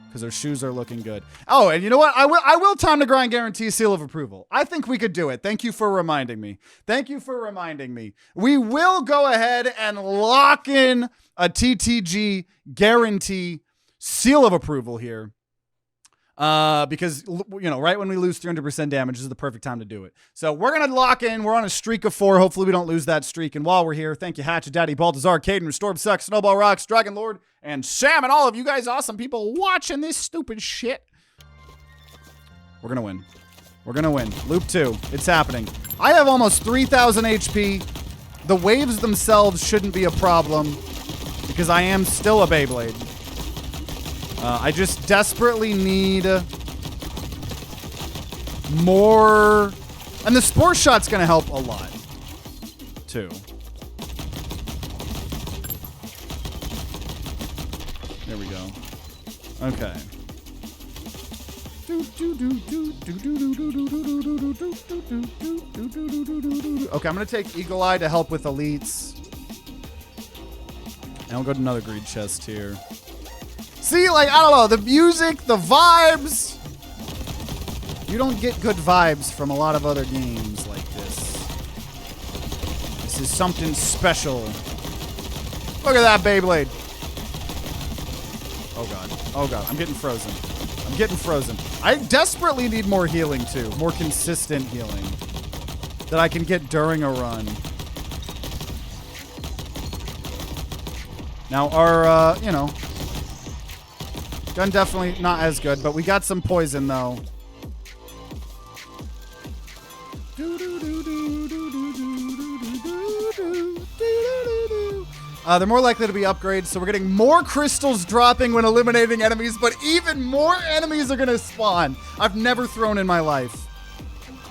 because our shoes are looking good. Oh, and you know what? I will time to grind guarantee seal of approval. I think we could do it. Thank you for reminding me. Thank you for reminding me. We will go ahead and lock in a TTG guarantee seal of approval here. Because, you know, right when we lose 300% damage is the perfect time to do it. So we're going to lock in. We're on a streak of 4. Hopefully we don't lose that streak. And while we're here, thank you, HatchetDaddy, Baltazár, Kaiden, Restored Sucks, Snowball Rocks, DragonLord, and Sam, and all of you guys awesome people watching this stupid shit. We're going to win. We're going to win. Loop 2. It's happening. I have almost 3,000 HP. The waves themselves shouldn't be a problem. because I am still a Beyblade. I just desperately need more, and the Spore Shot's gonna help a lot, too. There we go. Okay. Okay, I'm gonna take Eagle Eye to help with elites. And we'll go to another greed chest here. See, like, I don't know, the music, the vibes. You don't get good vibes from a lot of other games like this. This is something special. Look at that Beyblade. Oh god. Oh god, I'm getting frozen. I'm getting frozen. I desperately need more healing too. More consistent healing. That I can get during a run. Now our, you know, gun definitely not as good, but we got some poison though. They're more likely to be upgrades, so we're getting more crystals dropping when eliminating enemies, but even more enemies are gonna spawn. I've never thrown in my life.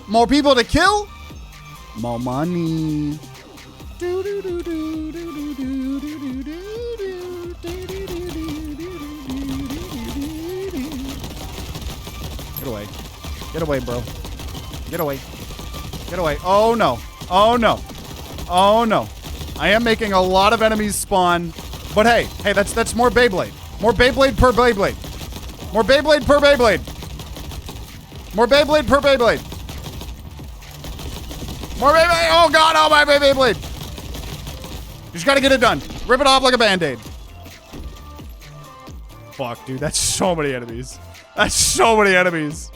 More people to kill, more money. Get away. Get away, bro. Get away. Get away. Oh, no. Oh, no. Oh, no. I am making a lot of enemies spawn. But hey, that's more Beyblade. More Beyblade per Beyblade. More Beyblade per Beyblade. More Beyblade per Beyblade. More Beyblade. Oh, God. Oh, my Beyblade. Just got to get it done. Rip it off like a Band-Aid. Fuck, dude. That's so many enemies. That's so many enemies.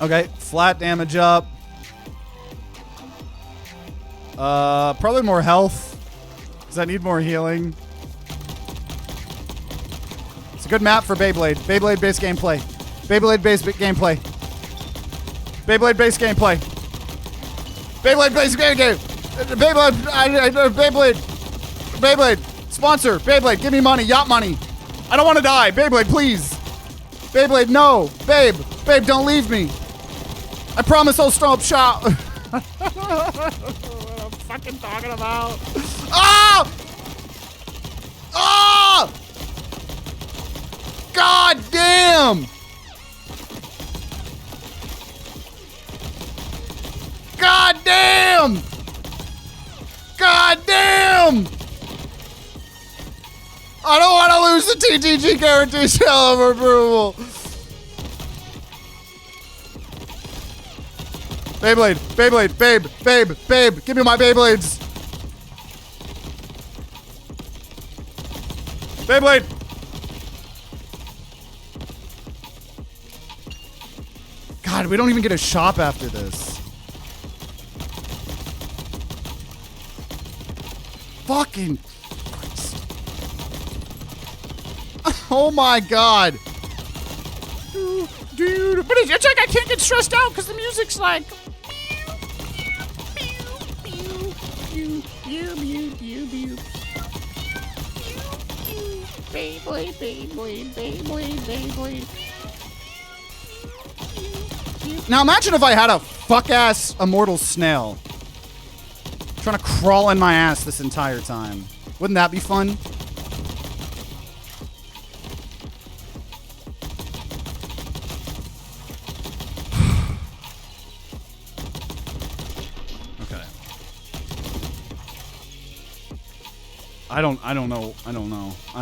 Okay, flat damage up. Probably more health, because I need more healing. It's a good map for Beyblade. Beyblade-based gameplay. Beyblade-based gameplay. Beyblade-based gameplay. Beyblade-based game. Beyblade. Beyblade. Sponsor. Beyblade. Give me money. Yacht money. I don't want to die. Beyblade, please. Beyblade, no. Babe, don't leave me. I promise I'll stop shop. What I'm fucking talking about. Ah! Ah! God damn! God damn! God damn! I don't want to lose the TTG guarantee seal of approval. Beyblade, babe, give me my Beyblades. Beyblade. God, we don't even get a shop after this. Fucking Christ. Oh my God. Dude, but it's like I can't get stressed out because the music's like. Beyblade. Now imagine if I had a fuck-ass immortal snail trying to crawl in my ass this entire time. Wouldn't that be fun? I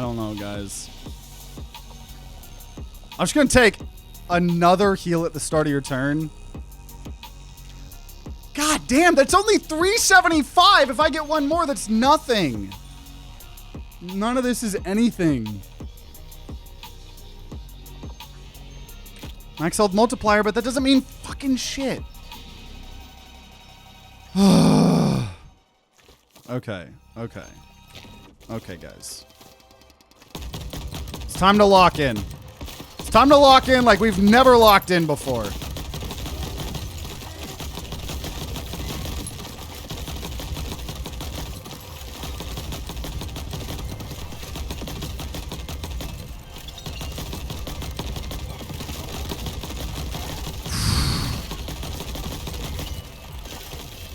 don't know, guys. I'm just gonna take another heal at the start of your turn. God damn, that's only 375. If I get one more, that's nothing. None of this is anything. Max health multiplier, but that doesn't mean fucking shit. Okay. Okay, guys. It's time to lock in. It's time to lock in like we've never locked in before.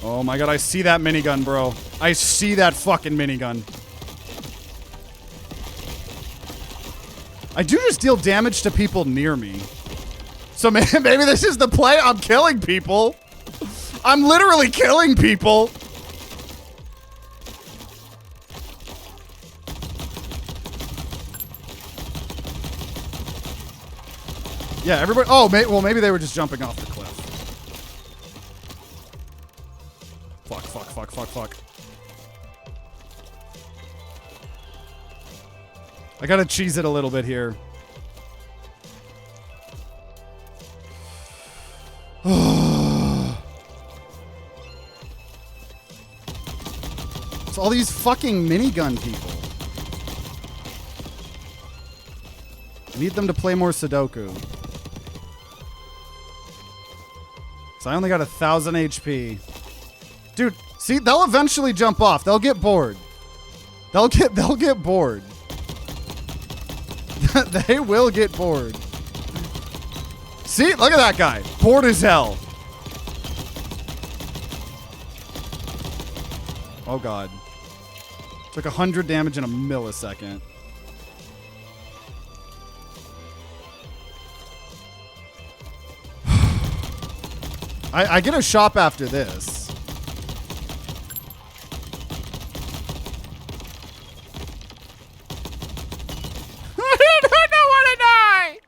Oh my god, I see that minigun, bro. I see that fucking minigun. I do just deal damage to people near me. So maybe this is the play. I'm killing people. I'm literally killing people. Yeah, everybody. Oh, well, maybe they were just jumping off the cliff. Fuck, fuck, fuck, fuck, fuck. I gotta cheese it a little bit here. It's all these fucking minigun people. I need them to play more Sudoku. So I only got 1,000 HP. Dude, see, they'll eventually jump off. They'll get bored. They'll get bored. They will get bored. See, look at that guy. Bored as hell. Oh god. Took 100 damage in a millisecond. I get a shop after this. I don't want to die.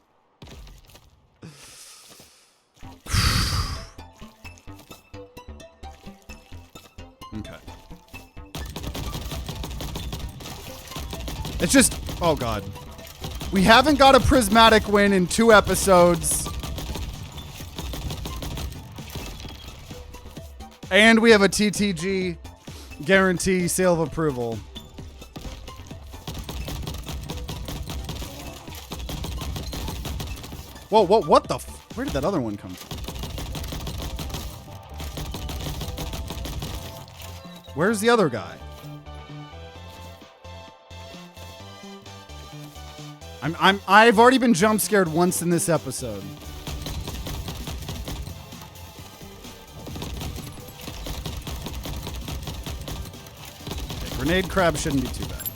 Okay. It's just, oh god. We haven't got a prismatic win in 2 episodes. And we have a TTG guarantee seal of approval. Whoa, what the where did that other one come from? Where's the other guy? I've already been jump scared once in this episode. Grenade crab shouldn't be too bad.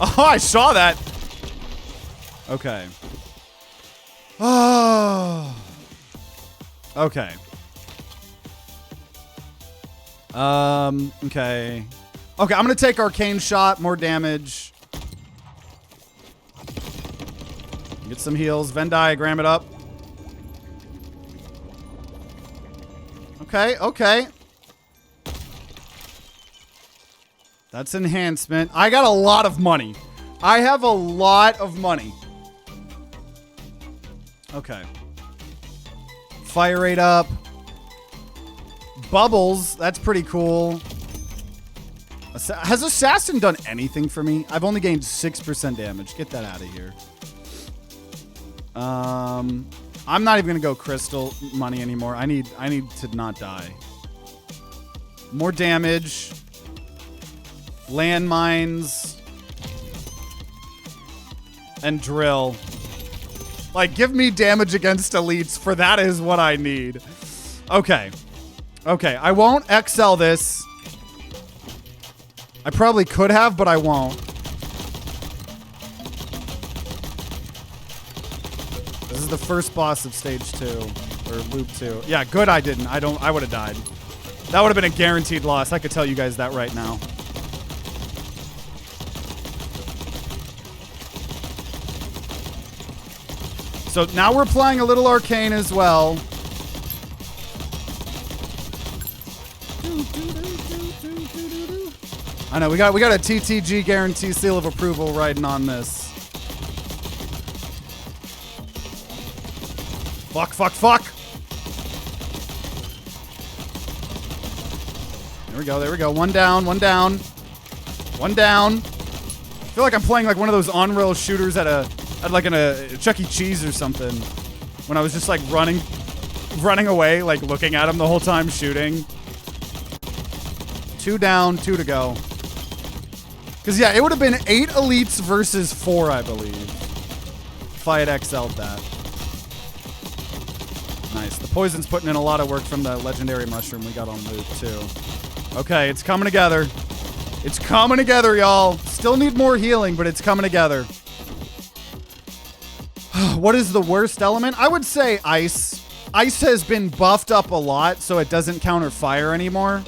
Oh, I saw that. Okay. Oh. Okay. Okay. Okay, I'm gonna take arcane shot, more damage. Get some heals. Venn diagram it up. Okay, okay. That's enhancement. I got a lot of money. I have a lot of money. Okay. Fire rate up. Bubbles. That's pretty cool. Has Assassin done anything for me? I've only gained 6% damage. Get that out of here. I'm not even gonna go crystal money anymore. I need to not die. More damage. Landmines. And drill. Like, give me damage against elites, for that is what I need. Okay. Okay, I won't XL this. I probably could have, but I won't. This is the first boss of stage 2. Or loop 2. Yeah, good I didn't. I would have died. That would have been a guaranteed loss. I could tell you guys that right now. So now we're playing a little arcane as well. I know we got a TTG guarantee seal of approval riding on this. Fuck, fuck, fuck. There we go, there we go. One down, one down. One down. I feel like I'm playing like one of those on-rail shooters at like in a Chuck E. Cheese or something. When I was just like running away, like looking at him the whole time shooting. 2 down, 2 to go. Because yeah, it would have been 8 elites versus 4, I believe. If I had XL'd that. Nice. The poison's putting in a lot of work from the legendary mushroom we got on loot, too. Okay, it's coming together. It's coming together, y'all. Still need more healing, but it's coming together. What is the worst element? I would say ice. Ice has been buffed up a lot, so it doesn't counter fire anymore.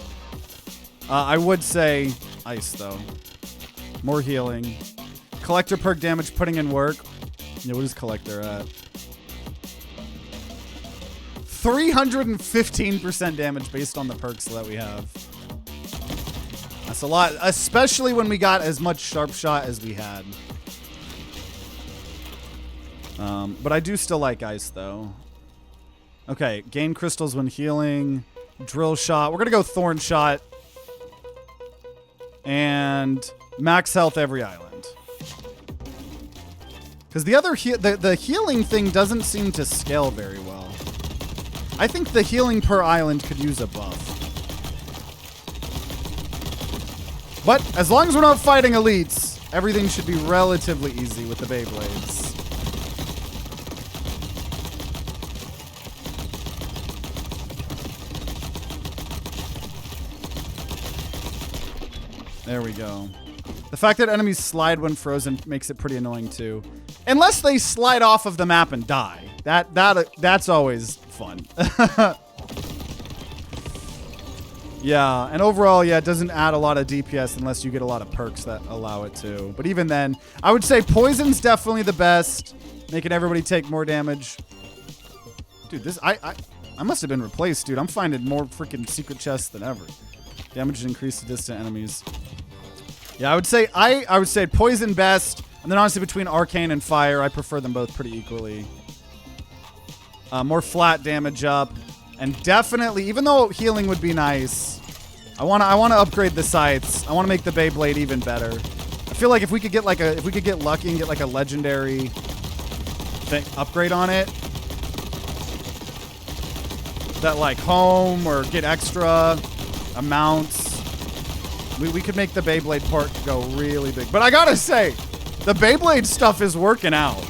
I would say ice, though. More healing. Collector perk damage putting in work. Yeah, what is Collector at? 315% damage based on the perks that we have. That's a lot, especially when we got as much sharp shot as we had. But I do still like ice, though. Okay, gain crystals when healing. Drill shot. We're going to go thorn shot. And max health every island. Because the other the healing thing doesn't seem to scale very well. I think the healing per island could use a buff. But as long as we're not fighting elites, everything should be relatively easy with the Beyblades. There we go. The fact that enemies slide when frozen makes it pretty annoying too. Unless they slide off of the map and die. That's always fun. Yeah, and overall, yeah, it doesn't add a lot of DPS unless you get a lot of perks that allow it to. But even then, I would say poison's definitely the best, making everybody take more damage. Dude, this I must have been replaced, dude. I'm finding more freaking secret chests than ever. Damage increased to distant enemies. Yeah, I would say poison best, and then honestly between arcane and fire, I prefer them both pretty equally. More flat damage up, and definitely, even though healing would be nice, I wanna upgrade the scythes. I wanna make the Beyblade even better. I feel like if we could get lucky and get like a legendary thing upgrade on it, that like home or get extra amounts. We could make the Beyblade part go really big. But I gotta say, the Beyblade stuff is working out.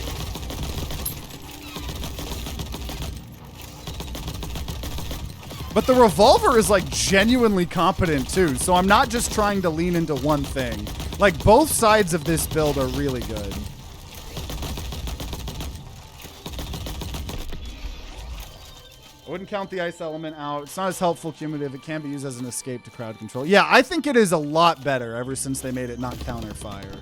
But the revolver is like genuinely competent too. So I'm not just trying to lean into one thing. Like both sides of this build are really good. I wouldn't count the ice element out. It's not as helpful cumulative. It can be used as an escape to crowd control. Yeah, I think it is a lot better ever since they made it not counter fire.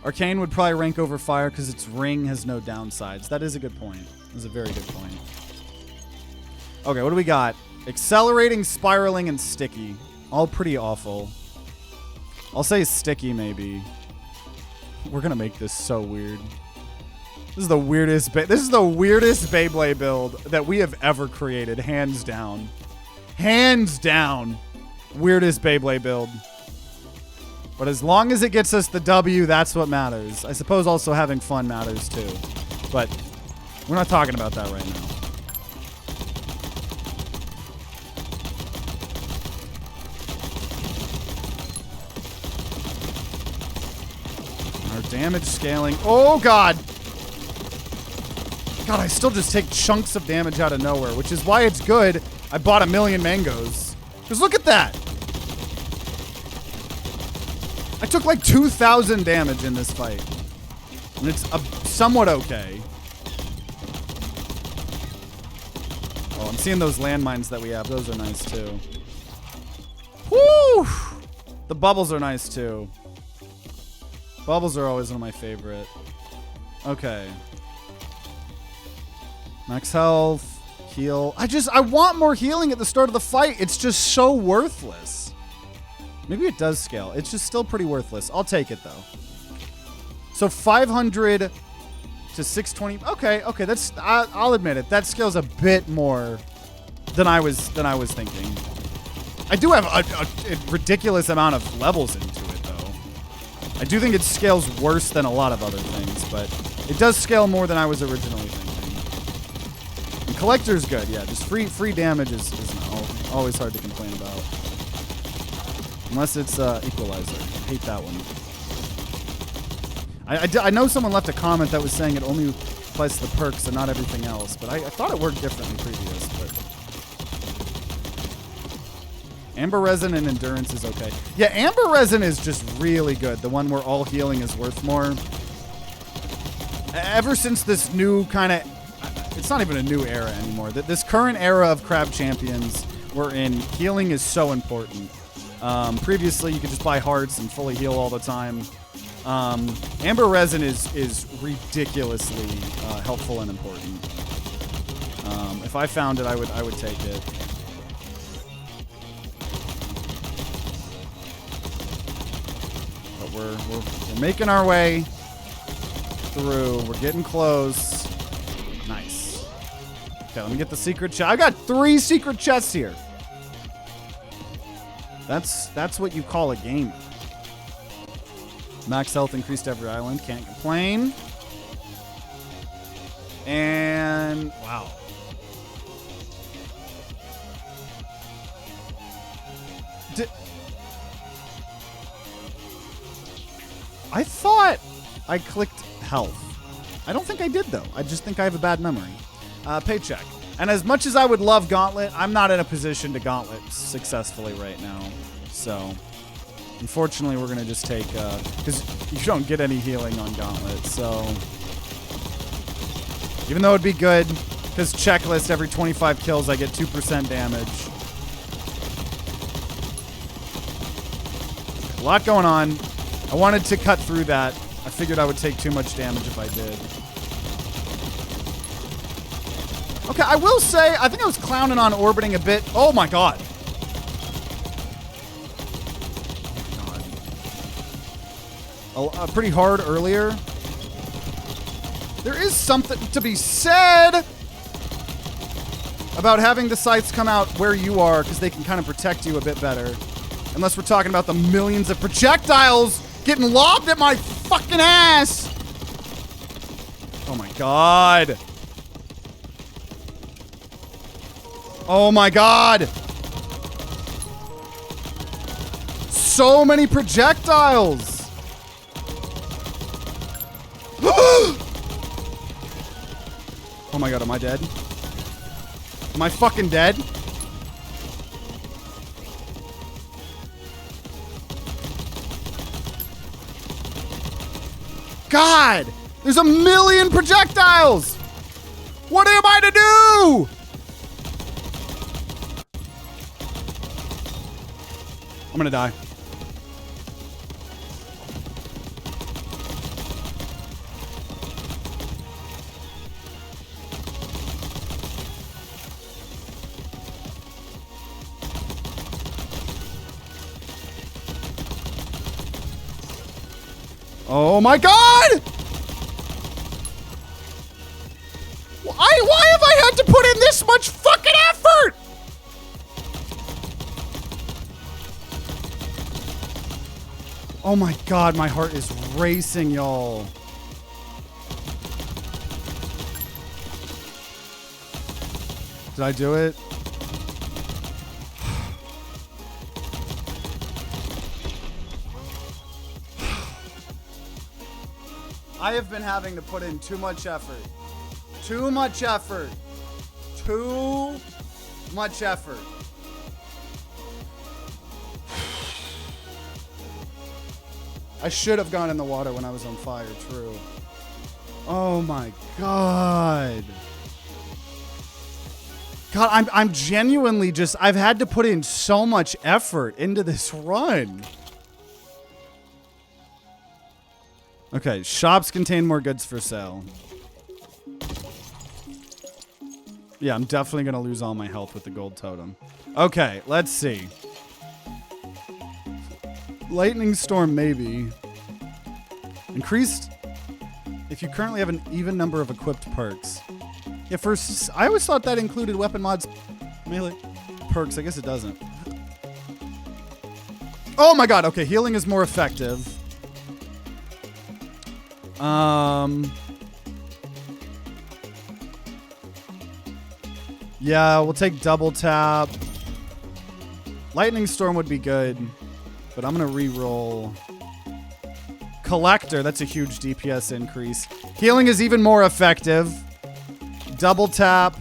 Arcane would probably rank over fire because its ring has no downsides. That is a good point. That's a very good point. Okay, what do we got? Accelerating, spiraling, and sticky. All pretty awful. I'll say sticky, maybe. We're gonna make this so weird. This is the weirdest Beyblade build that we have ever created, hands down. Hands down. Weirdest Beyblade build. But as long as it gets us the W, that's what matters. I suppose also having fun matters too. But we're not talking about that right now. Our damage scaling. Oh, God. God, I still just take chunks of damage out of nowhere, which is why it's good I bought 1,000,000 mangoes. Because look at that. I took like 2,000 damage in this fight. And it's somewhat okay. Oh, I'm seeing those landmines that we have. Those are nice too. Woo! The bubbles are nice too. Bubbles are always one of my favorite. Okay. Max health, heal. I want more healing at the start of the fight. It's just so worthless. Maybe it does scale. It's just still pretty worthless. I'll take it though. So 500 to 620. Okay, that's I'll admit it. That scales a bit more than I was thinking. I do have a ridiculous amount of levels into it though. I do think it scales worse than a lot of other things, but it does scale more than I was originally thinking. And collector's good, yeah. Just free damage is always hard to complain about. Unless it's Equalizer. I hate that one. I know someone left a comment that was saying it only plus the perks and not everything else. But I thought it worked differently previous. But Amber Resin and Endurance is okay. Yeah, Amber Resin is just really good. The one where all healing is worth more. Ever since this new kind of... It's not even a new era anymore. This current era of Crab Champions we're in, healing is so important. Previously, you could just buy hearts and fully heal all the time. Amber Resin is ridiculously helpful and important. If I found it, I would take it. But we're making our way through. We're getting close. Nice. Okay, let me get the secret chest. I got 3 secret chests here. That's what you call a game. Max health increased every island. Can't complain. And wow. I thought I clicked health. I don't think I did, though. I just think I have a bad memory. Paycheck. And as much as I would love Gauntlet, I'm not in a position to Gauntlet successfully right now. So, unfortunately, we're going to just take... Because you don't get any healing on Gauntlet, so... Even though it'd be good, because checklist, every 25 kills, I get 2% damage. A lot going on. I wanted to cut through that. I figured I would take too much damage if I did. Okay, I will say, I think I was clowning on orbiting a bit. Oh my god. Oh my god. Pretty hard earlier. There is something to be said about having the scythes come out where you are, because they can kind of protect you a bit better. Unless we're talking about the millions of projectiles getting lobbed at my fucking ass. Oh my god. Oh my god. So many projectiles. Oh my god, am I dead? Am I fucking dead? God! There's a million projectiles! What am I to do? I'm gonna die. Oh my god! Why have I had to put in this much fucking effort? Oh my god, my heart is racing, y'all. Did I do it? I have been having to put in too much effort. Too much effort. Too much effort. I should have gone in the water when I was on fire, true. Oh my god. God, I'm genuinely just, I've had to put in so much effort into this run. Okay, shops contain more goods for sale. Yeah, I'm definitely going to lose all my health with the gold totem. Okay, let's see. Lightning storm, maybe. Increased if you currently have an even number of equipped perks. Yeah, first, I always thought that included weapon mods, melee perks. I guess it doesn't. Oh my god, okay, healing is more effective. Yeah, we'll take double tap. Lightning storm would be good, but I'm gonna re-roll. Collector, that's a huge DPS increase. Healing is even more effective. Double tap.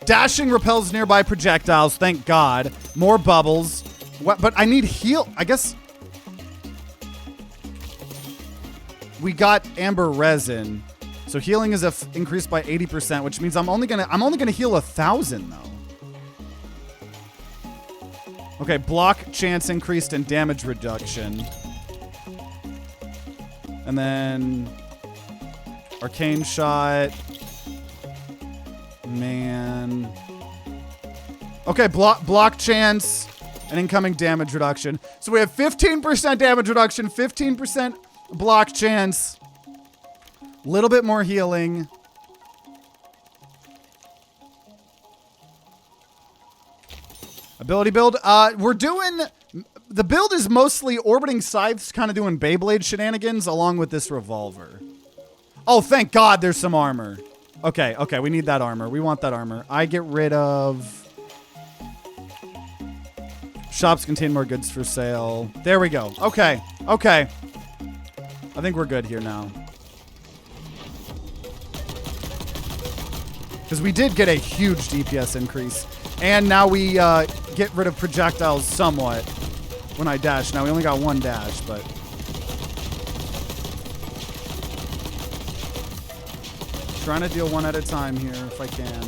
Dashing repels nearby projectiles, thank God. More bubbles. What? But I need heal. I guess we got amber resin, so healing is increased by 80%, which means I'm only gonna heal 1,000 though. Okay, block chance increased and damage reduction, and then arcane shot. Man. Okay, block chance and incoming damage reduction. So we have 15% damage reduction, 15% block chance, a little bit more healing. Ability build. We're doing... The build is mostly orbiting scythes, kind of doing Beyblade shenanigans along with this revolver. Oh, thank God there's some armor. Okay, okay, we need that armor. We want that armor. I get rid of... Shops contain more goods for sale. There we go. Okay, okay. I think we're good here now. Because we did get a huge DPS increase. And now we get rid of projectiles somewhat when I dash. Now we only got one dash, but... Trying to deal one at a time here if I can.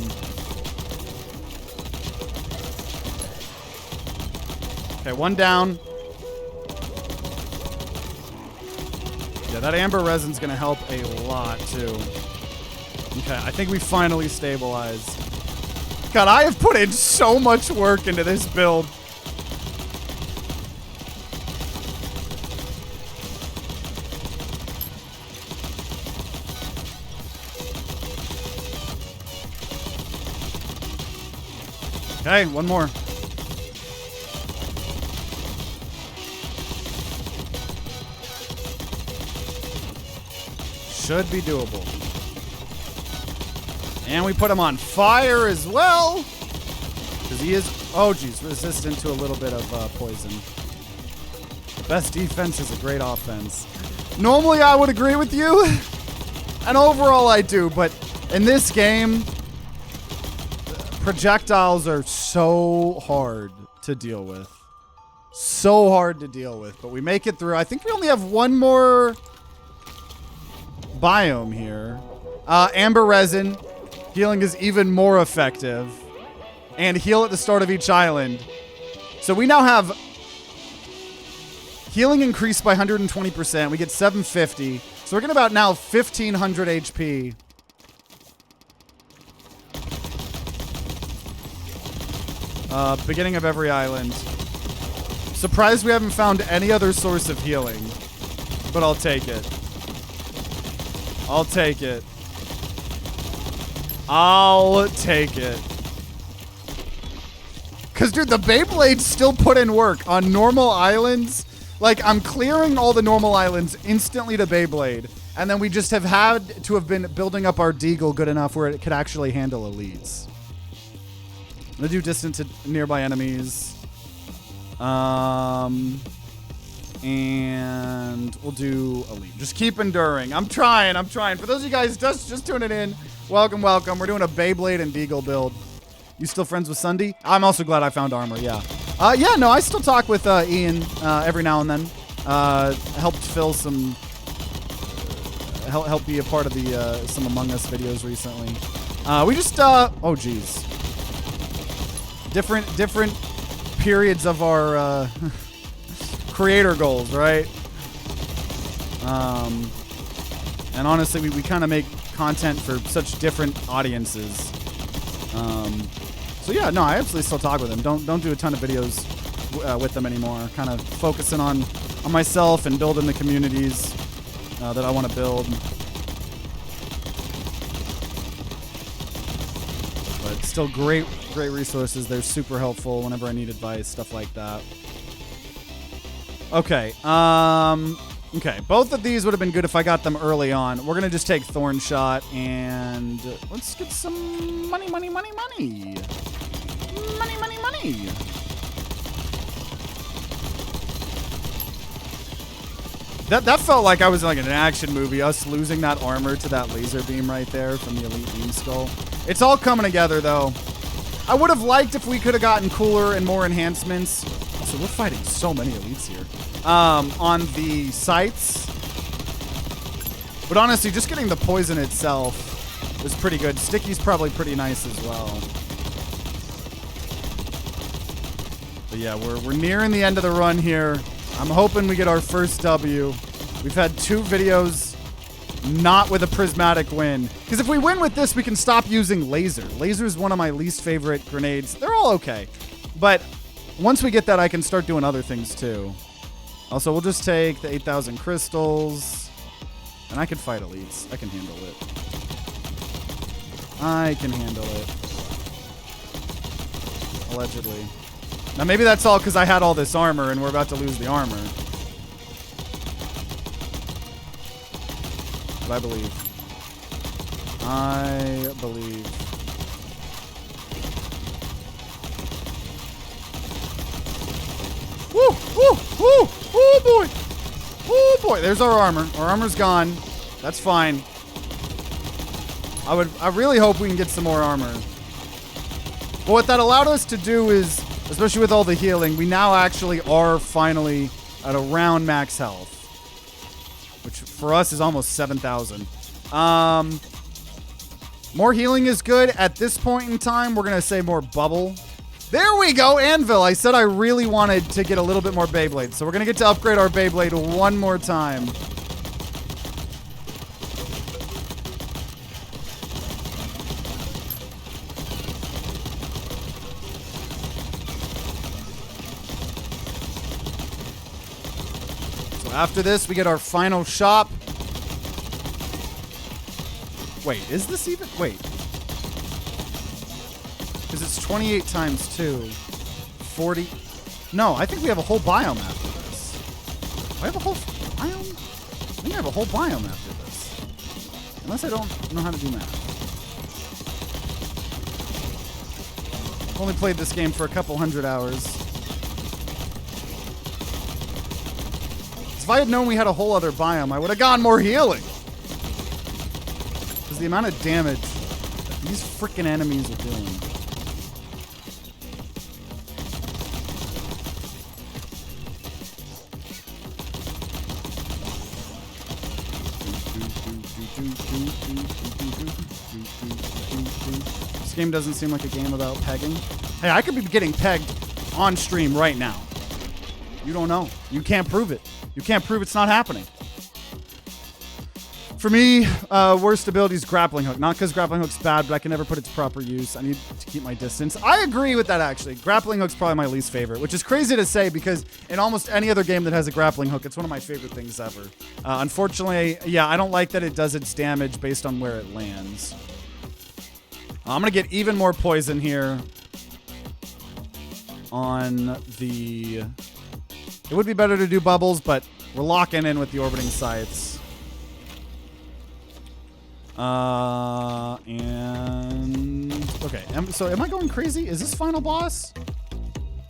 Okay, one down. Yeah, that amber resin's gonna help a lot too. Okay, I think we finally stabilized. God, I have put in so much work into this build. Okay, one more. Should be doable. And we put him on fire as well. Because he is, oh geez, resistant to a little bit of poison. The best defense is a great offense. Normally I would agree with you. And overall I do, but in this game, projectiles are so hard to deal with. So hard to deal with, but we make it through. I think we only have one more biome here. Amber resin. Healing is even more effective. And heal at the start of each island. So we now have healing increased by 120%. We get 750. So we're getting about now 1,500 HP. Beginning of every island. Surprised we haven't found any other source of healing. But I'll take it. I'll take it. I'll take it. Because, dude, the Beyblades still put in work on normal islands. Like, I'm clearing all the normal islands instantly to Beyblade. And then we just have had to have been building up our Deagle good enough where it could actually handle elites. I'm going to do distant to nearby enemies. And we'll do elite. Just keep enduring. I'm trying. For those of you guys just tuning in, welcome, welcome. We're doing a Beyblade and Deagle build. You still friends with Sunday? I'm also glad I found armor, yeah. Yeah, no, I still talk with Ian every now and then. Helped fill some... help be a part of the some Among Us videos recently. We just... oh, geez. Different periods of our creator goals, right? And honestly, we kind of make content for such different audiences. So yeah, no, I absolutely still talk with them. Don't do a ton of videos with them anymore. Kind of focusing on myself and building the communities that I want to build. But still great resources. They're super helpful whenever I need advice, stuff like that. Okay. Okay, both of these would have been good if I got them early on. We're going to just take Thorn Shot and let's get some money. Money. That felt like I was like in an action movie, us losing that armor to that laser beam right there from the Elite Beam Skull. It's all coming together, though. I would have liked if we could have gotten cooler and more enhancements. So we're fighting so many elites here. On the scythes. But honestly, just getting the poison itself was pretty good. Sticky's probably pretty nice as well. But yeah, we're nearing the end of the run here. I'm hoping we get our first W. We've had 2 videos not with a prismatic win. Because if we win with this, we can stop using laser. Laser is one of my least favorite grenades. They're all okay. But once we get that, I can start doing other things too. Also, we'll just take the 8,000 crystals. And I can fight elites. I can handle it. I can handle it. Allegedly. Now, maybe that's all because I had all this armor and we're about to lose the armor. But I believe. I believe. Woo! Woo! Woo! Oh, boy! Oh, boy. There's our armor. Our armor's gone. That's fine. I really hope we can get some more armor. But what that allowed us to do is, especially with all the healing, we now actually are finally at around max health. Which for us is almost 7,000. More healing is good. At this point in time, we're going to say more bubble. There we go, Anvil. I said I really wanted to get a little bit more Beyblade. So we're going to get to upgrade our Beyblade one more time. After this, we get our final shop. Wait, is this even? Wait. Because it's 28 times 2. 40. No, I think we have a whole biome after this. Do I have a whole biome? I think I have a whole biome after this. Unless I don't know how to do math. I've only played this game for a couple hundred hours. If I had known we had a whole other biome, I would have gone more healing. Because the amount of damage that these freaking enemies are doing. This game doesn't seem like a game about pegging. Hey, I could be getting pegged on stream right now. You don't know. You can't prove it. You can't prove it's not happening. For me, worst ability is grappling hook. Not because grappling hook's bad, but I can never put it to proper use. I need to keep my distance. I agree with that, actually. Grappling hook's probably my least favorite, which is crazy to say because in almost any other game that has a grappling hook, it's one of my favorite things ever. Unfortunately, yeah, I don't like that it does its damage based on where it lands. I'm going to get even more poison here on the... It would be better to do bubbles, but we're locking in with the orbiting scythes. And... Okay, so am I going crazy? Is this final boss?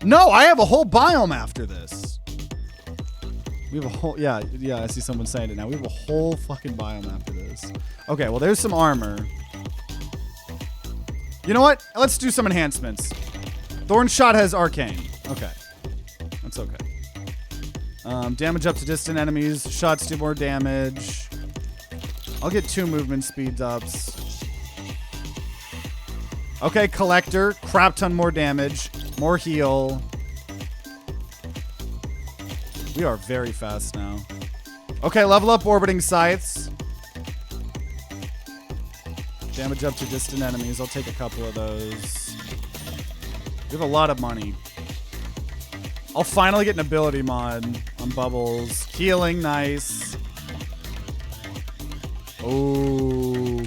No, I have a whole biome after this. We have a whole... Yeah, I see someone saying it now. We have a whole fucking biome after this. Okay, well, there's some armor. You know what? Let's do some enhancements. Thorn Shot has Arcane. Okay. That's okay. Damage up to distant enemies. Shots do more damage. I'll get 2 movement speed ups. Okay, Collector. Crap ton more damage. More heal. We are very fast now. Okay, level up Orbiting Scythes. Damage up to distant enemies. I'll take a couple of those. We have a lot of money. I'll finally get an ability mod on bubbles. Healing, nice. Oh.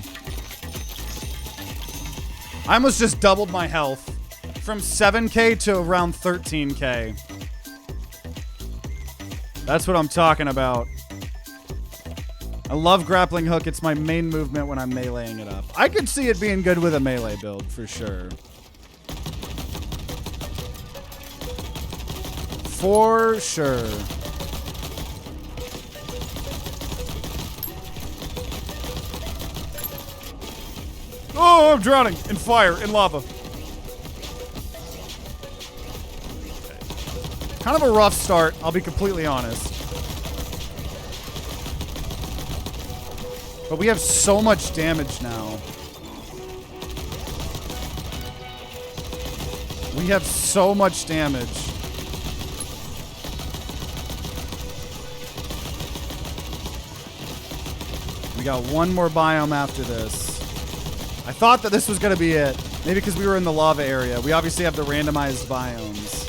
I almost just doubled my health from 7k to around 13k. That's what I'm talking about. I love grappling hook. It's my main movement when I'm meleeing it up. I could see it being good with a melee build for sure. For sure. Oh, I'm drowning in fire, in lava. Okay. Kind of a rough start, I'll be completely honest. But we have so much damage now. We have so much damage. We got one more biome after this. I thought that this was going to be it. Maybe because we were in the lava area. We obviously have the randomized biomes.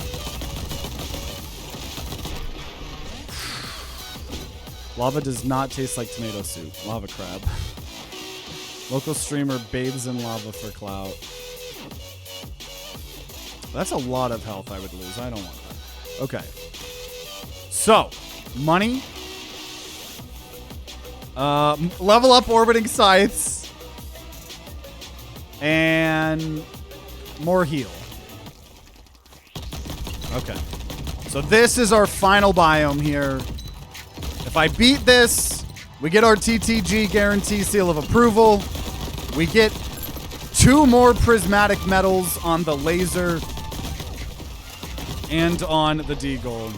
Lava does not taste like tomato soup. Lava crab. Local streamer bathes in lava for clout. That's a lot of health I would lose. I don't want that. Okay. So, money. Level up orbiting scythes. And more heal. Okay. So this is our final biome here. If I beat this, we get our TTG guarantee seal of approval. We get 2 more prismatic medals on the laser and on the Deagle.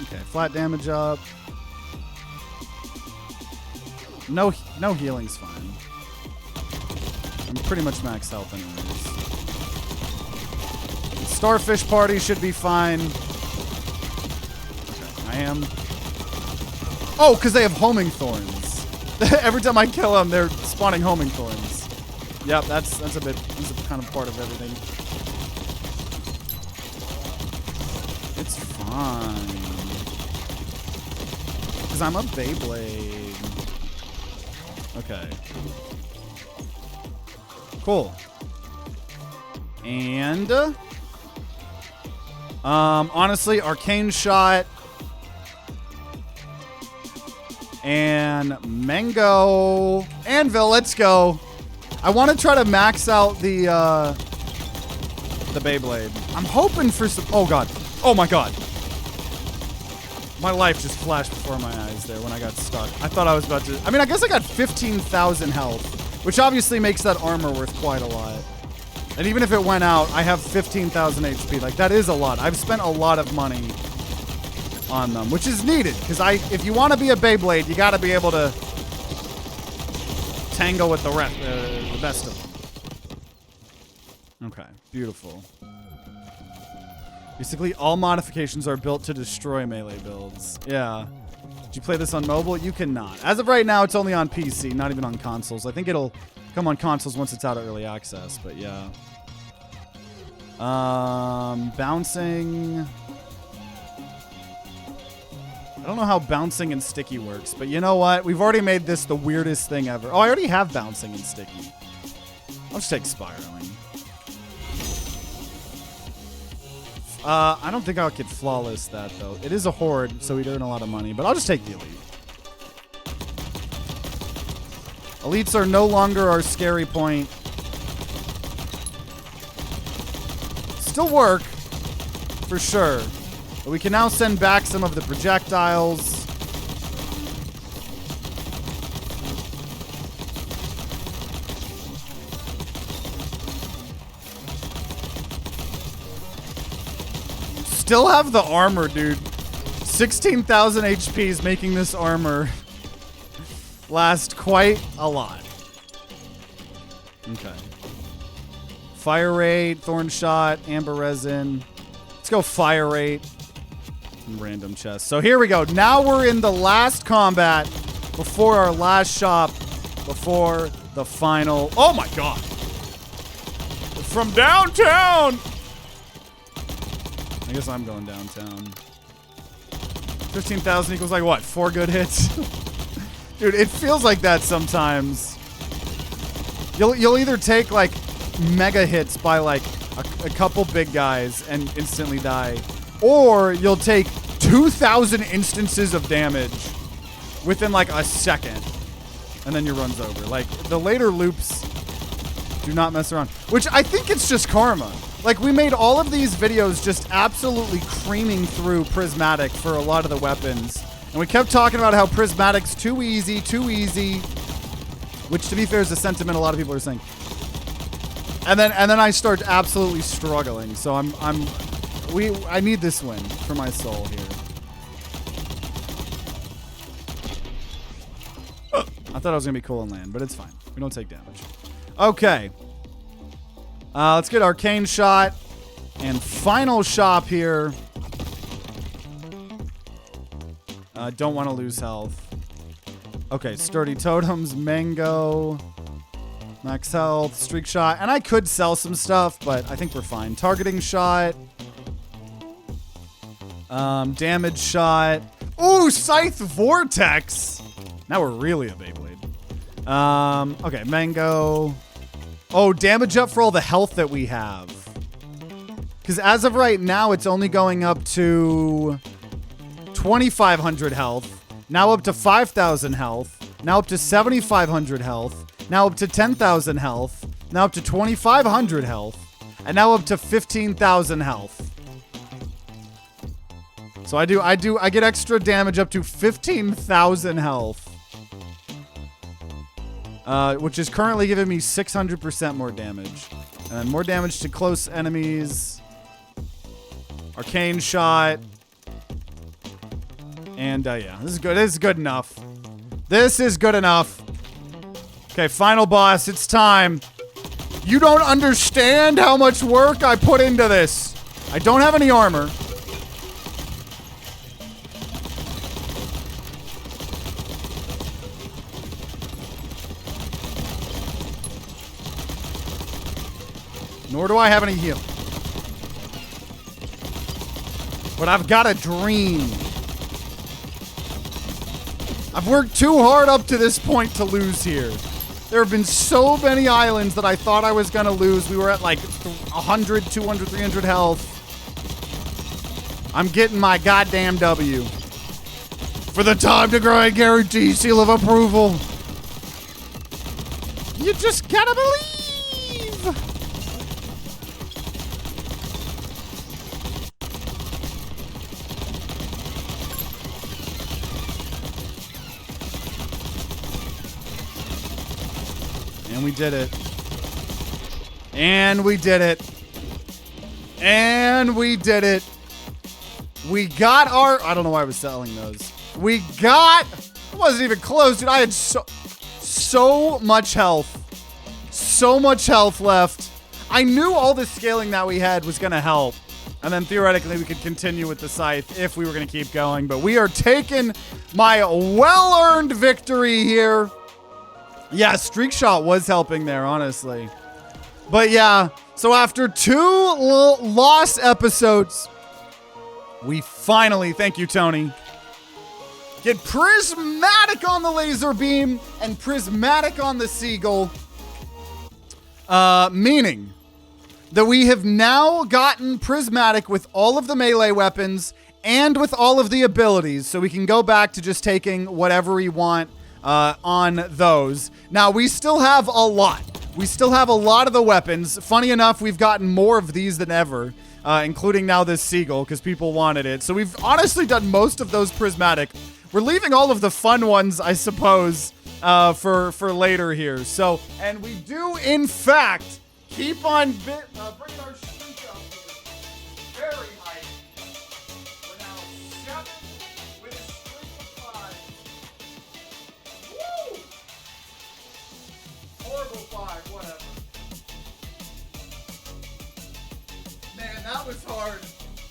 Okay, flat damage up. No healing's fine. I'm pretty much max health anyways. Starfish party should be fine. Okay, I am. Oh, because they have homing thorns. Every time I kill them, they're spawning homing thorns. Yep, that's a kind of part of everything. It's fine. Because I'm a Beyblade. Okay. Cool. And honestly, arcane shot and mango anvil. Let's go. I want to try to max out the Beyblade. I'm hoping for some. Oh god. Oh my god. My life just flashed before my eyes there when I got stuck. I thought I was about to. I mean, I guess I got 15,000 health, which obviously makes that armor worth quite a lot. And even if it went out, I have 15,000 HP. Like, that is a lot. I've spent a lot of money on them, which is needed. Because if you want to be a Beyblade, you got to be able to tangle with the best of them. Okay, beautiful. Basically, all modifications are built to destroy melee builds. Yeah. Did you play this on mobile? You cannot. As of right now, it's only on PC, not even on consoles. I think it'll come on consoles once it's out of early access, but yeah. Bouncing. I don't know how bouncing and sticky works, but you know what? We've already made this the weirdest thing ever. Oh, I already have bouncing and sticky. I'll just take spiraling. I don't think I could flawless that, though. It is a horde, so we'd earn a lot of money, but I'll just take the elite. Elites are no longer our scary point. Still work, for sure. But we can now send back some of the projectiles. Still have the armor, dude. 16,000 HP is making this armor last quite a lot. Okay. Fire rate, thorn shot, amber resin. Let's go fire rate. And random chest. So here we go. Now we're in the last combat before our last shop, before the final. Oh my god. From downtown. I guess I'm going downtown. 15,000 equals like what? 4 good hits? Dude, it feels like that sometimes. You'll either take like mega hits by like a couple big guys and instantly die, or you'll take 2,000 instances of damage within like a second, and then your run's over. Like, the later loops do not mess around. Which I think it's just karma. Like, we made all of these videos just absolutely creaming through Prismatic for a lot of the weapons. And we kept talking about how Prismatic's too easy, which, to be fair, is a sentiment a lot of people are saying. And then I start absolutely struggling. So I need this win for my soul here. I thought I was gonna be cool on land, but it's fine. We don't take damage. Okay. Let's get Arcane Shot. And final shop here. Don't want to lose health. Okay, Sturdy Totems, Mango, Max Health, Streak Shot. And I could sell some stuff, but I think we're fine. Targeting Shot. Damage Shot. Ooh, Scythe Vortex. Now we're really a Beyblade. Okay, Mango. Oh, damage up for all the health that we have. Because as of right now, it's only going up to 2,500 health. Now up to 5,000 health. Now up to 7,500 health. Now up to 10,000 health. Now up to 2,500 health. And now up to 15,000 health. So I get extra damage up to 15,000 health. Which is currently giving me 600% more damage. And more damage to close enemies. Arcane Shot. And, yeah. This is good. This is good enough. This is good enough. Okay, final boss. It's time. You don't understand how much work I put into this. I don't have any armor. Nor do I have any heal. But I've got a dream. I've worked too hard up to this point to lose here. There have been so many islands that I thought I was going to lose. We were at like 100, 200, 300 health. I'm getting my goddamn W. For the TimeToGrind guarantee seal of approval. You just gotta believe. And we did it. And we did it. And we did it. We got our... I don't know why I was selling those. We got... It wasn't even close, dude. I had so much health. So much health left. I knew all the scaling that we had was going to help. And then theoretically we could continue with the scythe if we were going to keep going. But we are taking my well-earned victory here. Yeah, Streak Shot was helping there, honestly. But yeah, so after 2 lost episodes, we finally, thank you, Tony, get Prismatic on the laser beam and Prismatic on the Seagull. Meaning that we have now gotten Prismatic with all of the melee weapons and with all of the abilities, so we can go back to just taking whatever we want on those. Now, we still have a lot. We still have a lot of the weapons. Funny enough, we've gotten more of these than ever, including now this Seagull, because people wanted it. So we've honestly done most of those Prismatic. We're leaving all of the fun ones, I suppose, for later here. So, and we do, in fact, keep on bringing our streak up very high. We're now 7 with a streak of 5. Woo! Horrible 5, whatever. Man, that was hard.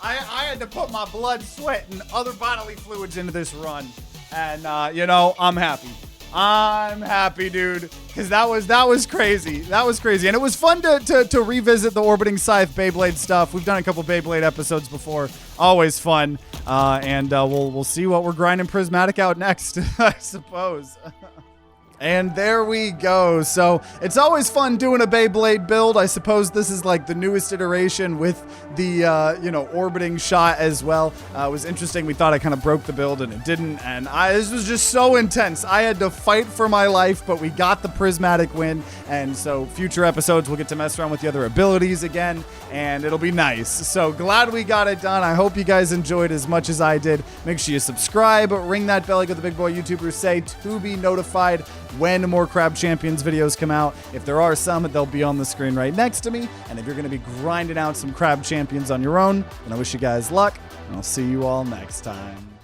I had to put my blood, sweat, and other bodily fluids into this run. And, you know, I'm happy. I'm happy, dude, because that was crazy. That was crazy. And it was fun to revisit the Orbiting Scythe Beyblade stuff. We've done a couple Beyblade episodes before. Always fun. And we'll see what we're grinding Prismatic out next, I suppose. And there we go. So it's always fun doing a Beyblade build. I suppose this is like the newest iteration with the, orbiting shot as well. It was interesting. We thought I kind of broke the build and it didn't. And this was just so intense. I had to fight for my life, but we got the Prismatic win. And so future episodes, we'll get to mess around with the other abilities again, and it'll be nice. So glad we got it done. I hope you guys enjoyed as much as I did. Make sure you subscribe, ring that bell like what the big boy YouTubers say to be notified when more Crab Champions videos come out. If there are some, they'll be on the screen right next to me. And if you're going to be grinding out some Crab Champions on your own, then I wish you guys luck, and I'll see you all next time.